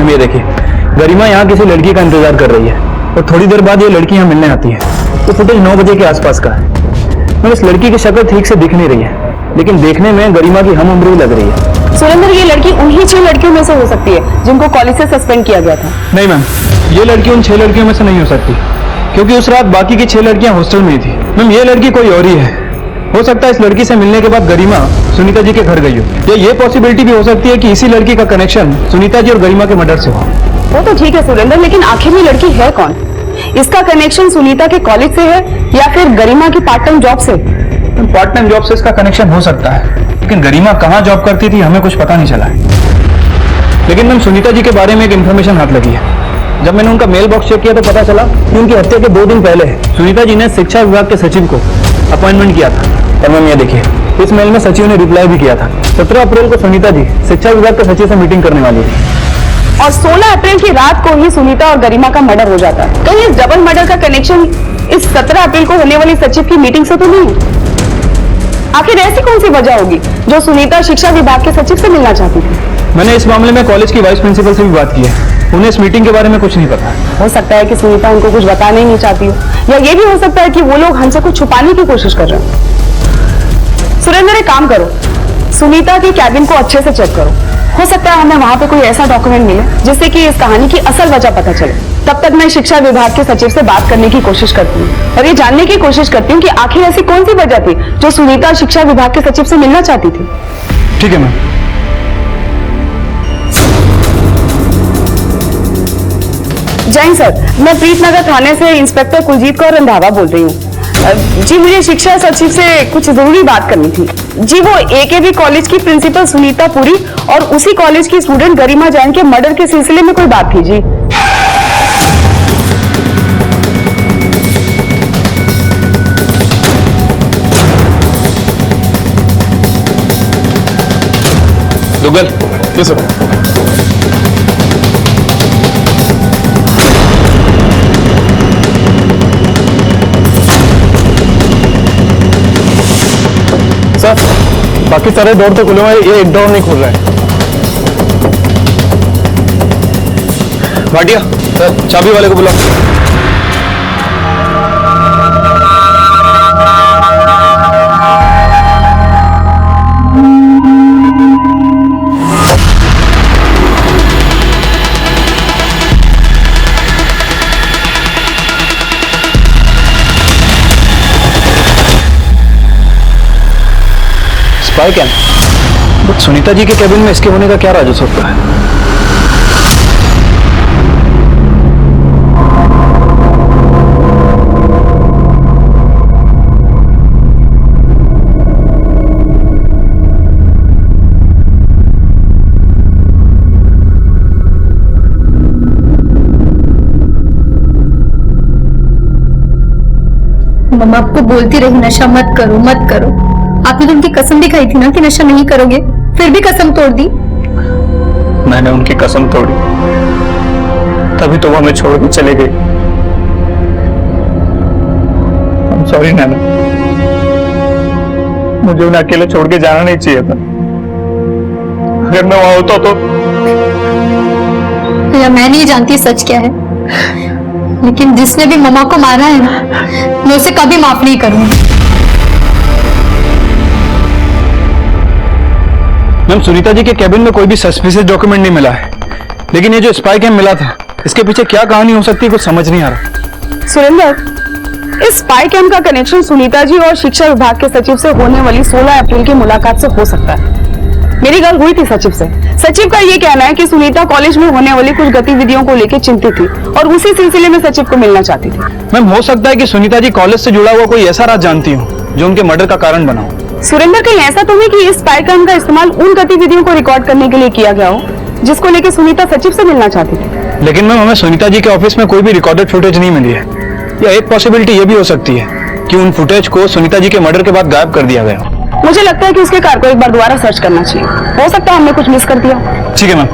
ये देखिए, गरिमा यहाँ किसी लड़की का इंतजार कर रही है और थोड़ी देर बाद ये लड़की यहाँ मिलने आती है। तो फुटेज 9 बजे के आसपास का है। मैम, इस लड़की की शक्ल ठीक से दिख नहीं रही है, लेकिन देखने में गरिमा की हम उम्र लग रही है। सुरेंद्र, ये लड़की उन्हीं 6 लड़कियों में से हो सकती है जिनको कॉलेज से सस्पेंड किया गया था। नहीं मैम, ये लड़की उन 6 लड़कियों में से नहीं हो सकती, क्योंकि उस रात बाकी की 6 लड़कियां हॉस्टल में ही थी। मैम, ये लड़की कोई और ही है। हो सकता है इस लड़की से मिलने के बाद गरिमा सुनीता जी के घर गई हो, या ये पॉसिबिलिटी भी हो सकती है कि इसी लड़की का कनेक्शन सुनीता जी और गरिमा के मर्डर से हो। वो तो ठीक है सुरेंद्र, लेकिन आखिर ये लड़की है कौन? इसका कनेक्शन सुनीता के कॉलेज से है या फिर गरिमा की पार्ट टाइम जॉब से? पार्ट टाइम जॉब से इसका कनेक्शन हो सकता है, लेकिन गरिमा कहाँ जॉब करती थी हमें कुछ पता नहीं चला है। लेकिन मैम, सुनीता जी के बारे में एक इन्फॉर्मेशन हाथ लगी है। जब मैंने उनका मेल बॉक्स चेक किया तो पता चला कि उनकी हत्या के 2 दिन पहले सुनीता जी ने शिक्षा विभाग के सचिव को अपॉइंटमेंट किया था। और मैम, ये देखिए, इस मेल में सचिव ने रिप्लाई भी किया था। 17 अप्रैल को सुनीता जी शिक्षा विभाग के सचिव से मीटिंग करने वाली थी, और 16 अप्रैल की रात को ही सुनीता और गरिमा का मर्डर हो जाता है। कहीं इस डबल मर्डर का कनेक्शन इस 17 अप्रैल को होने वाली सचिव की मीटिंग से तो नहीं? आखिर ऐसी कौन सी वजह होगी जो सुनीता शिक्षा विभाग के सचिव से मिलना चाहती थी? मैंने इस मामले में कॉलेज की वाइस प्रिंसिपल से भी बात की है। उन्हें इस मीटिंग के बारे में कुछ नहीं पता। हो सकता है कि सुनीता उनको कुछ बताने ही नहीं चाहती हो, या ये भी हो सकता है कि वो लोग हमसे कुछ छुपाने की कोशिश कर रहे हैं। सुरेंद्र, एक काम करो, सुनीता की कैबिन को अच्छे से चेक करो। हो सकता है हमें वहां पे कोई ऐसा डॉक्यूमेंट मिले जिससे कि इस कहानी की असल वजह पता चले। तब तक मैं शिक्षा विभाग के सचिव से बात करने की कोशिश करती हूँ और ये जानने की कोशिश करती हूँ कि आखिर ऐसी कौन सी वजह थी जो सुनीता शिक्षा विभाग के सचिव से मिलना चाहती थी। ठीक है मैम। जय सर, मैं प्रीतनगर थाने से इंस्पेक्टर कुलजीत कौर रंधावा बोल रही हूँ। जी, मुझे शिक्षा सचिव से कुछ जरूरी बात करनी थी। जी, वो AKB कॉलेज की प्रिंसिपल सुनीता पुरी और उसी कॉलेज की स्टूडेंट गरिमा जैन के मर्डर के सिलसिले में कोई बात थी। जी दुग्गल, ये सब सर, बाकी सारे डोर तो खुले हुए हैं, ये एक डोर नहीं खुल रहा है। भाटिया, सर चाबी वाले को बुलाओ। Spy cam. But Sunita ji के कैबिन में इसके होने का क्या राज हो सकता है? मम्मा आपको बोलती रही नशा मत करो मत करो, आप आपने तो उनकी कसम भी खाई थी ना कि नशा नहीं करोगे, फिर भी कसम तोड़ दी। मैंने उनकी कसम तोड़ी, तभी तो वो हमें छोड़ के चले गए। सॉरी नैना, मुझे उन्हें अकेले छोड़ के जाना नहीं चाहिए था। अगर मैं वहां होता तो भैया मैं नहीं जानती सच क्या है, लेकिन जिसने भी मम्मा को मारा है ना, मैं उसे कभी माफ नहीं करूंगी। मैम सुनीता जी के कैबिन में कोई भी सस्पिशियस डॉक्यूमेंट नहीं मिला है, लेकिन ये जो स्पाई कैम मिला था, इसके पीछे क्या कहानी हो सकती है, कुछ समझ नहीं आ रहा। सुरेंद्र, इस स्पाई कैम का कनेक्शन सुनीता जी और शिक्षा विभाग के सचिव से होने वाली 16 अप्रैल की मुलाकात से हो सकता है। मेरी गल हुई थी सचिव से। सचिव का ये कहना है कि सुनीता कॉलेज में होने वाली कुछ गतिविधियों को लेकर चिंतित थी और उसी सिलसिले में सचिव को मिलना चाहती थी। मैम हो सकता है कि सुनीता जी कॉलेज से जुड़ा हुआ कोई ऐसा राज जानती हो जो उनके मर्डर का कारण बना हो। सुरेंद्र, कहीं ऐसा तो नहीं कि इस स्पाई कैम का इस्तेमाल उन गतिविधियों को रिकॉर्ड करने के लिए किया गया हो जिसको लेकर सुनीता सचिव से मिलना चाहती थी? लेकिन मैम हमें सुनीता जी के ऑफिस में कोई भी रिकॉर्डेड फुटेज नहीं मिली है। या एक पॉसिबिलिटी ये भी हो सकती है कि उन फुटेज को सुनीता जी के मर्डर के बाद गायब कर दिया गया। मुझे लगता है कि उसके कार को एक बार दोबारा सर्च करना चाहिए, हो सकता है हमने कुछ मिस कर दिया। ठीक है मैम।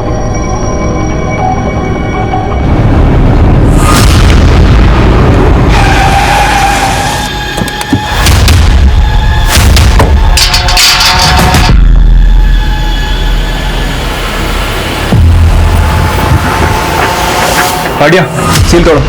हटिया, सील तोड़ो।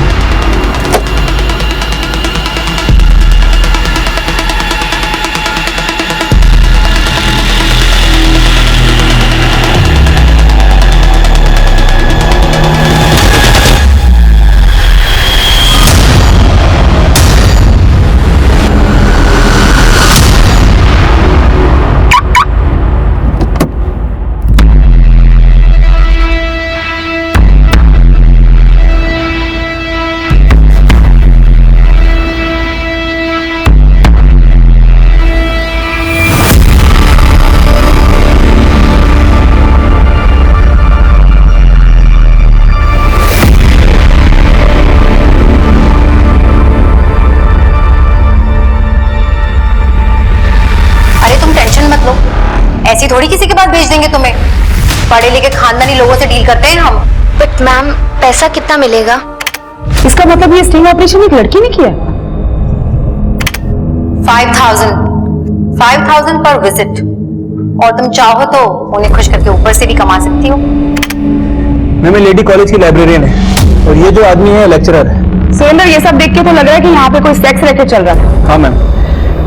ऐसी थोड़ी किसी के पास भेज देंगे तुम्हें, पढ़े लिखे खानदानी लोगों से डील करते हैं हम। बट मैम पैसा कितना मिलेगा? इसका मतलब ये स्टिंग ऑपरेशन एक लड़की ने किया? 5,000 पर विजिट, और तुम चाहो तो उन्हें खुश करके ऊपर से भी कमा सकती हो। मैम लेडी कॉलेज की लाइब्रेरियन है और ये जो आदमी है लेक्चरर है। सुरेंद्र, ये सब देख के तो लग रहा है कि यहाँ पे कोई सेक्स रैकेट चल रहा है। हाँ मैम,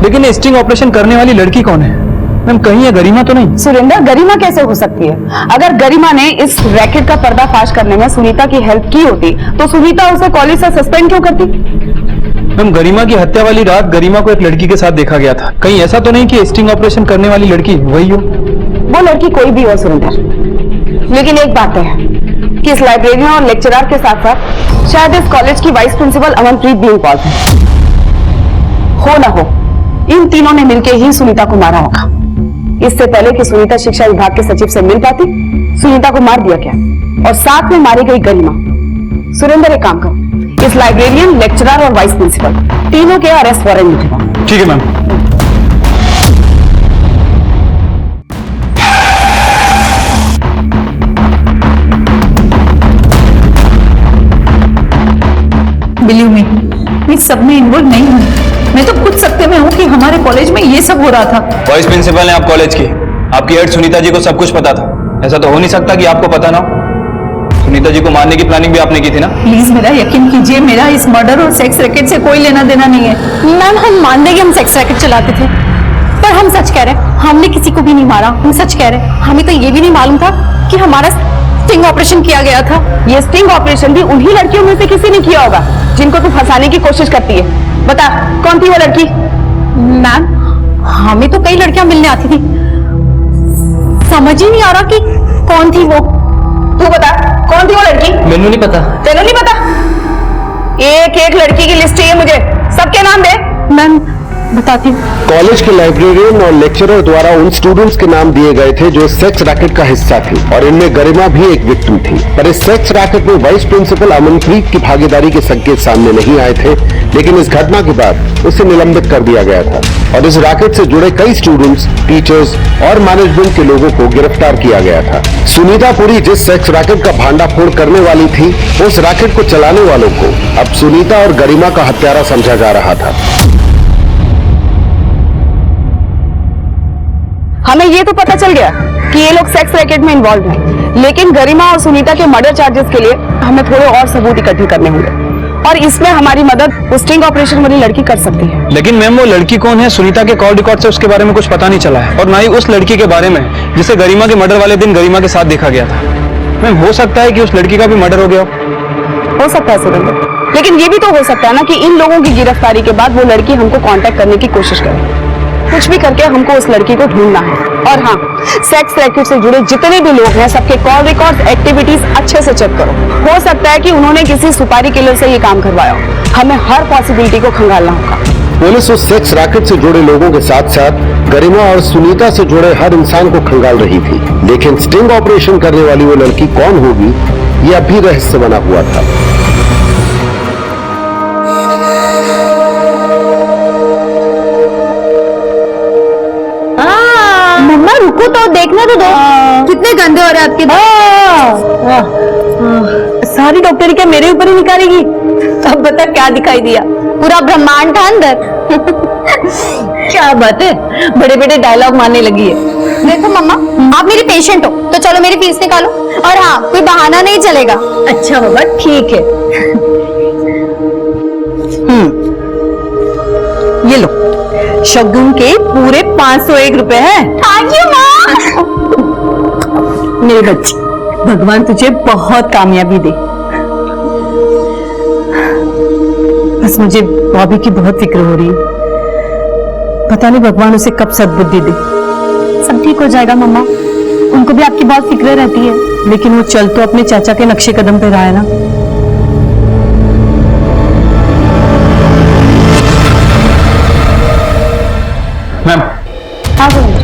लेकिन ये स्टिंग ऑपरेशन करने वाली लड़की कौन है? मैम कहीं ये गरिमा तो नहीं? सुरेंद्र, गरिमा कैसे हो सकती है? अगर गरिमा ने इस रैकेट का पर्दाफाश करने में सुनीता की हेल्प की होती तो सुनीता उसे कॉलेज से सस्पेंड क्यों करती? मैम गरिमा की हत्या वाली रात गरिमा को एक लड़की के साथ देखा गया था। कहीं ऐसा तो नहीं कि स्टिंग ऑपरेशन करने वाली लड़की वही हो? वो लड़की कोई भी हो सुरेंद्र, लेकिन एक बात है कि इस लाइब्रेरियन और लेक्चरर के साथ साथ शायद इस कॉलेज की वाइस प्रिंसिपल अमनप्रीत भी इन्वॉल्व है। हो ना हो, इन तीनों ने मिलकर ही सुनीता को मारा होगा। इससे पहले कि सुनीता शिक्षा विभाग के सचिव से मिल पाती, सुनीता को मार दिया गया और साथ में मारी गई गरिमा। सुरेंद्र, एक काम करो, इस लाइब्रेरियन, लेक्चरर और वाइस प्रिंसिपल तीनों के अरेस्ट वारंट लिखवा। ठीक है मैम। बिलीव मी, मैं सब में इन्वॉल्व नहीं हूँ। मैं तो खुद सत्य में हूँ कि हमारे कॉलेज में ये सब हो रहा था। वाइस प्रिंसिपल है आप कॉलेज की, आपकी हेड सुनीता जी को सब कुछ पता था। ऐसा तो हो नहीं सकता कि आपको पता ना हो। सुनीता जी को मारने की प्लानिंग भी आपने की थी ना? प्लीज मेरा यकीन कीजिए, मेरा इस मर्डर और सेक्स रैकेट से कोई लेना देना नहीं है। मैम हम मान देंगे हम सेक्स रैकेट चलाते थे, पर हम सच कह रहे हैं, हमने किसी को भी नहीं मारा। हम सच कह रहे हैं, हमें तो ये भी नहीं मालूम था कि हमारा स्टिंग ऑपरेशन किया गया था। ये स्टिंग ऑपरेशन भी उन्हीं लड़कियों में से किसी ने किया होगा जिनको तू फंसाने की कोशिश करती है। बता, कौन थी वो लड़की? मैम हमें तो कई लड़कियां मिलने आती थी, समझ ही नहीं आ रहा कि कौन थी वो। तू बता, कौन थी वो लड़की? मैनू नहीं पता। तेनू नहीं पता? एक एक लड़की की लिस्ट चाहिए मुझे, सबके नाम दे। मैम बताती हूँ। कॉलेज के लाइब्रेरियन और लेक्चरर द्वारा उन स्टूडेंट्स के नाम दिए गए थे जो सेक्स रैकेट का हिस्सा थी और इनमें गरिमा भी एक विक्टिम थी। पर इस सेक्स रैकेट में वाइस प्रिंसिपल अमनप्रीत की भागीदारी के संकेत सामने नहीं आए थे, लेकिन इस घटना के बाद उसे निलंबित कर दिया गया था और इस रैकेट से जुड़े कई स्टूडेंट्स, टीचर्स और मैनेजमेंट के लोगों को गिरफ्तार किया गया था। सुनीता पुरी जिस सेक्स रैकेट का भांडाफोड़ करने वाली थी, उस रैकेट को चलाने वालों को अब सुनीता और गरिमा का हत्यारा समझा जा रहा था। हमें ये तो पता चल गया कि ये लोग सेक्स रैकेट में इन्वॉल्व हैं, लेकिन गरिमा और सुनीता के मर्डर चार्जेस के लिए हमें थोड़े और सबूत इकट्ठे करने होंगे और इसमें हमारी मदद वो स्टिंग ऑपरेशन वाली लड़की कर सकती है। लेकिन मैम वो लड़की कौन है? सुनीता के कॉल रिकॉर्ड से उसके बारे में कुछ पता नहीं चला है और ना ही उस लड़की के बारे में जिसे गरिमा के मर्डर वाले दिन गरिमा के साथ देखा गया था। मैम हो सकता है कि उस लड़की का भी मर्डर हो गया हो सकता है सुरेंद्र, लेकिन ये भी तो हो सकता है ना कि इन लोगों की गिरफ्तारी के बाद वो लड़की हमको कांटेक्ट करने की कोशिश करे। कुछ भी करके हमको उस लड़की को ढूंढना है। और हाँ, सेक्स रैकेट से जुड़े जितने भी लोग हैं सबके कॉल रिकॉर्ड्स, एक्टिविटीज अच्छे से चेक करो। हो सकता है कि उन्होंने किसी सुपारी किलर से ये काम करवाया हो। हमें हर पॉसिबिलिटी को खंगालना होगा। पुलिस उस सेक्स रैकेट से जुड़े लोगों के साथ साथ गरिमा और सुनीता से जुड़े हर इंसान को खंगाल रही थी, लेकिन स्टिंग ऑपरेशन करने वाली वो लड़की कौन होगी, ये अब भी रहस्य बना हुआ था। मम्मा रुको तो, देखने तो दो। कितने गंदे हो रहे हैं आपके सारी डॉक्टरी क्या मेरे ऊपर ही निकालेगी? अब बता क्या दिखाई दिया? पूरा ब्रह्मांड था अंदर। क्या बात है, बड़े बड़े डायलॉग मारने लगी है। देखो मम्मा, आप मेरी पेशेंट हो तो चलो मेरी फीस निकालो, और हाँ कोई बहाना नहीं चलेगा। अच्छा बाबा ठीक है। ये लो, शगुन के पूरे 501 रुपए हैं। थैंक यू माँ। मेरे बच्चे, भगवान तुझे बहुत कामयाबी दे। बस मुझे बॉबी की बहुत फिक्र हो रही है। पता नहीं भगवान उसे कब सद्बुद्धि दे। सब ठीक हो जाएगा मम्मा, उनको भी आपकी बहुत फिक्र रहती है। लेकिन वो चल तो अपने चाचा के नक्शे कदम पे रहा है ना। मैम,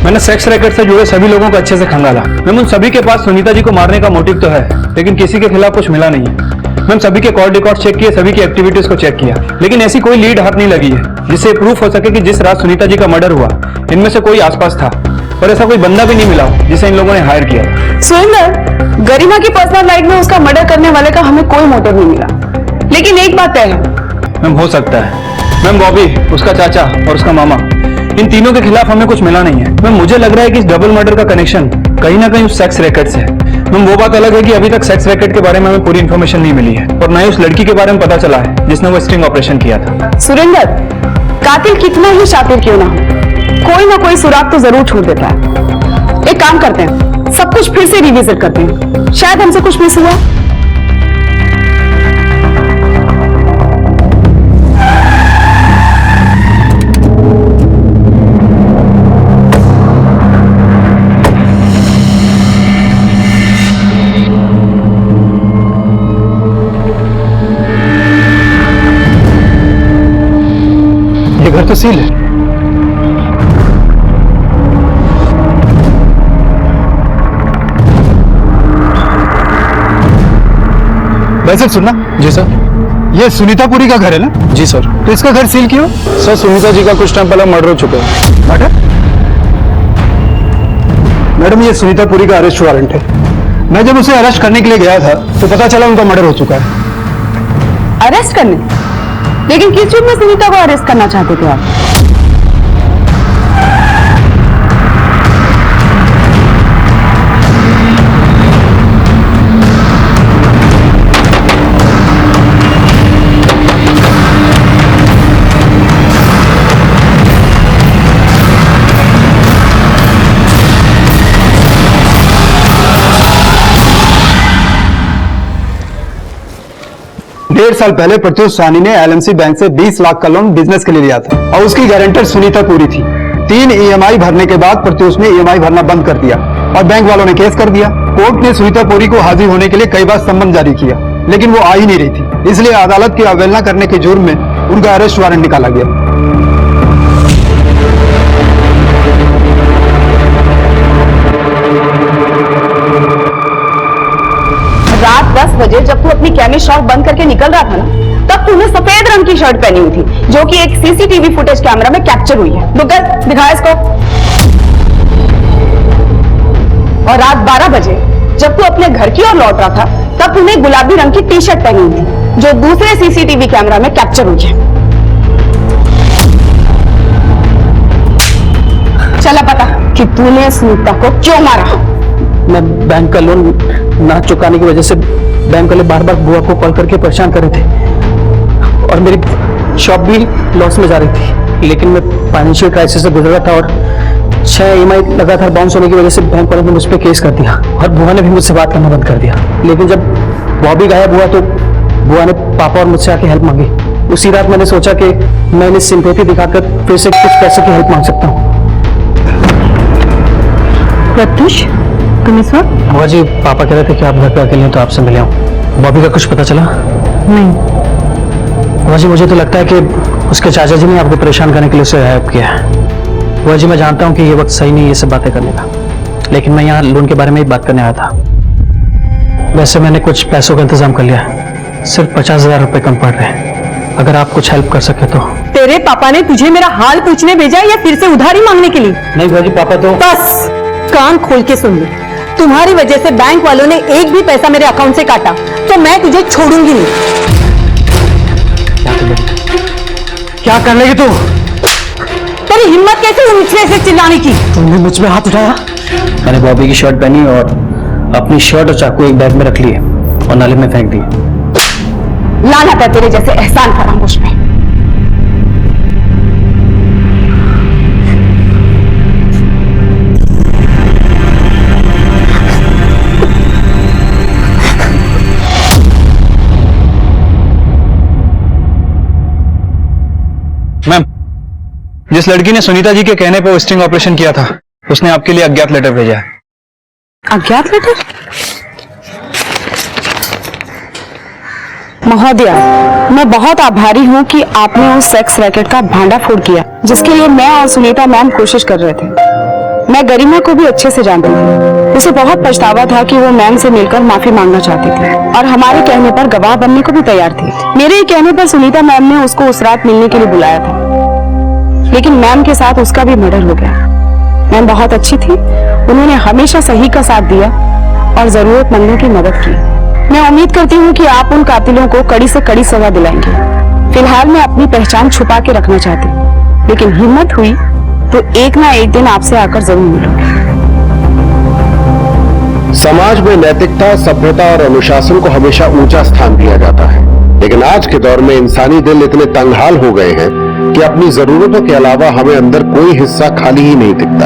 मैंने सेक्स रैकेट से जुड़े सभी लोगों को अच्छे से खंगाला। मैम उन सभी के पास सुनीता जी को मारने का मोटिव तो है, लेकिन किसी के खिलाफ कुछ मिला नहीं है। मैम सभी के कॉल रिकॉर्ड चेक किए, सभी की एक्टिविटीज को चेक किया, लेकिन ऐसी कोई लीड हाथ नहीं लगी है जिससे प्रूफ हो सके कि जिस रात सुनीता जी का मर्डर हुआ इनमें से कोई आसपास था। और ऐसा कोई बंदा भी नहीं मिला जिसे इन लोगों ने हायर किया। सुरेंद्र, गरिमा की पर्सनल लाइफ में उसका मर्डर करने वाले का हमें कोई मोटिव नहीं मिला, लेकिन एक बात तय है। मैम हो सकता है मैम बॉबी, उसका चाचा और उसका मामा, इन तीनों के खिलाफ हमें कुछ मिला नहीं है। मैम मुझे लग रहा है कि इस डबल मर्डर का कनेक्शन कहीं ना कहीं उस सेक्स रैकेट से है। मैम वो बात अलग है कि अभी तक सेक्स रैकेट के बारे में हमें पूरी इन्फॉर्मेशन नहीं मिली है और ना ही उस लड़की के बारे में पता चला है जिसने वो स्टिंग ऑपरेशन किया था। सुरेंद्र, कातिल कितना ही शातिर क्यों ना हो, कोई ना कोई सुराग तो जरूर छोड़ देता है। एक काम करते हैं, सब कुछ फिर से रिविजिट करते हैं, शायद हमसे कुछ मिस हुआ। ये घर तो सील है। वैसे सुनना जी सर। ये सुनीता पुरी का घर है ना? जी सर। तो इसका घर सील क्यों? सर सुनीता जी का कुछ टाइम पहले मर्डर हो चुका है। मर्डर? मैडम ये सुनीता पुरी का अरेस्ट वारंट है। मैं जब उसे अरेस्ट करने के लिए गया था तो पता चला उनका मर्डर हो चुका है। अरेस्ट करने? लेकिन किस चीज में सुनीता को अरेस्ट करना चाहते थे आप? डेढ़ साल पहले प्रत्युष साहनी ने एलएमसी बैंक से 20 लाख का लोन बिजनेस के लिए लिया था और उसकी गारंटर सुनीता पुरी थी। 3 ईएमआई भरने के बाद प्रत्युष ने ईएमआई भरना बंद कर दिया और बैंक वालों ने केस कर दिया। कोर्ट ने सुनीता पुरी को हाजिर होने के लिए कई बार सम्मन जारी किया, लेकिन वो आ ही नहीं रही थी, इसलिए अदालत की अवहेलना करने के जुर्म में उनका अरेस्ट वारंट निकाला गया। बजे जब तू अपनी केमिस्ट शॉप बंद करके निकल रहा था ना, तब तूने सफेद रंग की शर्ट पहनी हुई थी, जो कि एक सीसीटीवी फुटेज कैमरा में कैप्चर हुई है। रुक, दिखा इसको। और रात 12 बजे जब तू अपने घर की ओर लौट रहा था, तब तूने गुलाबी रंग की टी शर्ट पहनी हुई थी, जो दूसरे सीसीटीवी कैमरा में कैप्चर हुई है। चला पता कि तूने सुनीता को क्यों मारा। मैं बैंक का लोन ना चुकाने की वजह से बैंक वाले बार बार बुआ को कॉल करके परेशान कर रहे थे और मेरी शॉप भी लॉस में जा रही थी, लेकिन मैं फाइनेंशियल क्राइसिस से गुजर रहा था और 6 EMI लगातार बाउंस होने की वजह से बैंक वालों ने मुझ पर केस कर दिया और बुआ ने भी मुझसे बात करना बंद कर दिया। लेकिन जब बॉबी गायब हुआ तो बुआ ने पापा और मुझसे आके हेल्प मांगी। उसी रात मैंने सोचा कि मैं इन्हें सिंपैथी दिखाकर फिर से कुछ पैसे की हेल्प मांग सकता हूँ। प्रत्युष, तुम इस वक्त? बुआ जी, पापा कह रहे थे कि आप घर पे अकेले हैं तो आपसे मिले हूँ। बॉबी का कुछ पता चला? नहीं। बुआ जी, मुझे तो लगता है कि उसके चाचा जी ने आपको परेशान करने के लिए उसे हेल्प किया है। बुआ जी, मैं जानता हूँ कि ये वक्त सही नहीं है ये सब बातें करने का, लेकिन मैं यहाँ लोन के बारे में ही बात करने आया था। वैसे मैंने कुछ पैसों का इंतजाम कर लिया, सिर्फ 50,000 रुपए कम पड़ रहे हैं। अगर आप कुछ हेल्प कर सके तो। तेरे पापा ने तुझे मेरा हाल पूछने भेजा या फिर से उधारी मांगने के लिए? नहीं बुआ जी, पापा तो। बस कान खोल के सुन ले, तुम्हारी वजह से बैंक वालों ने एक भी पैसा मेरे अकाउंट से काटा तो मैं तुझे छोड़ूंगी नहीं। क्या कर लेगी तू? तेरी हिम्मत कैसे हुई मुझसे ऐसे चिल्लाने की? तुमने मुझ पे हाथ उठाया? मैंने बॉबी की शर्ट पहनी और अपनी शर्ट और चाकू एक बैग में रख लिए और नाले में फेंक दिए। लानत है तेरे जैसे एहसान फरामोश पे। मैम, जिस लड़की ने सुनीता जी के कहने पर स्टिंग ऑपरेशन किया था, उसने आपके लिए अज्ञात लेटर भेजा है। अज्ञात लेटर? महोदया, मैं बहुत आभारी हूँ कि आपने उस सेक्स रैकेट का भांडाफोड़ किया, जिसके लिए मैं और सुनीता मैम कोशिश कर रहे थे। मैं गरिमा को भी अच्छे से जानती थी। उसे बहुत पछतावा था कि वो मैम से मिलकर माफी मांगना चाहती थी और हमारे कहने पर गवाह बनने को भी तैयार थी। मेरे ही कहने पर सुनीता मैम ने उसको उस रात मिलने के लिए बुलाया था, लेकिन मैम के साथ उसका भी मर्डर हो गया। मैम बहुत अच्छी थी, उन्होंने हमेशा सही का साथ दिया और जरूरतमंदों की मदद की। मैं उम्मीद करती हूँ कि आप उन कातिलों को कड़ी से कड़ी सजा दिलाएंगे। फिलहाल मैं अपनी पहचान छुपा के रखना चाहती हूँ, लेकिन हिम्मत हुई तो एक ना एक दिन आपसे आकर जरूर मिलूंगी। समाज में नैतिकता, सभ्यता और अनुशासन को हमेशा ऊंचा स्थान दिया जाता है, लेकिन आज के दौर में इंसानी दिल इतने तंगहाल हो गए हैं कि अपनी जरूरतों के अलावा हमें अंदर कोई हिस्सा खाली ही नहीं दिखता।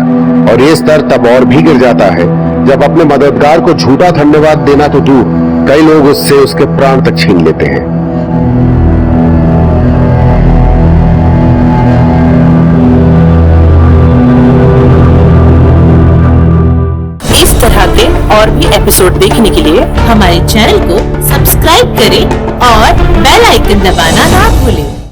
और ये स्तर तब और भी गिर जाता है जब अपने मददगार को झूठा धन्यवाद देना तो दूर, कई लोग उससे उसके प्राण तक छीन लेते हैं। इस तरह के और भी एपिसोड देखने के लिए हमारे चैनल को सब्सक्राइब करें और बेल आइकन दबाना ना भूलें।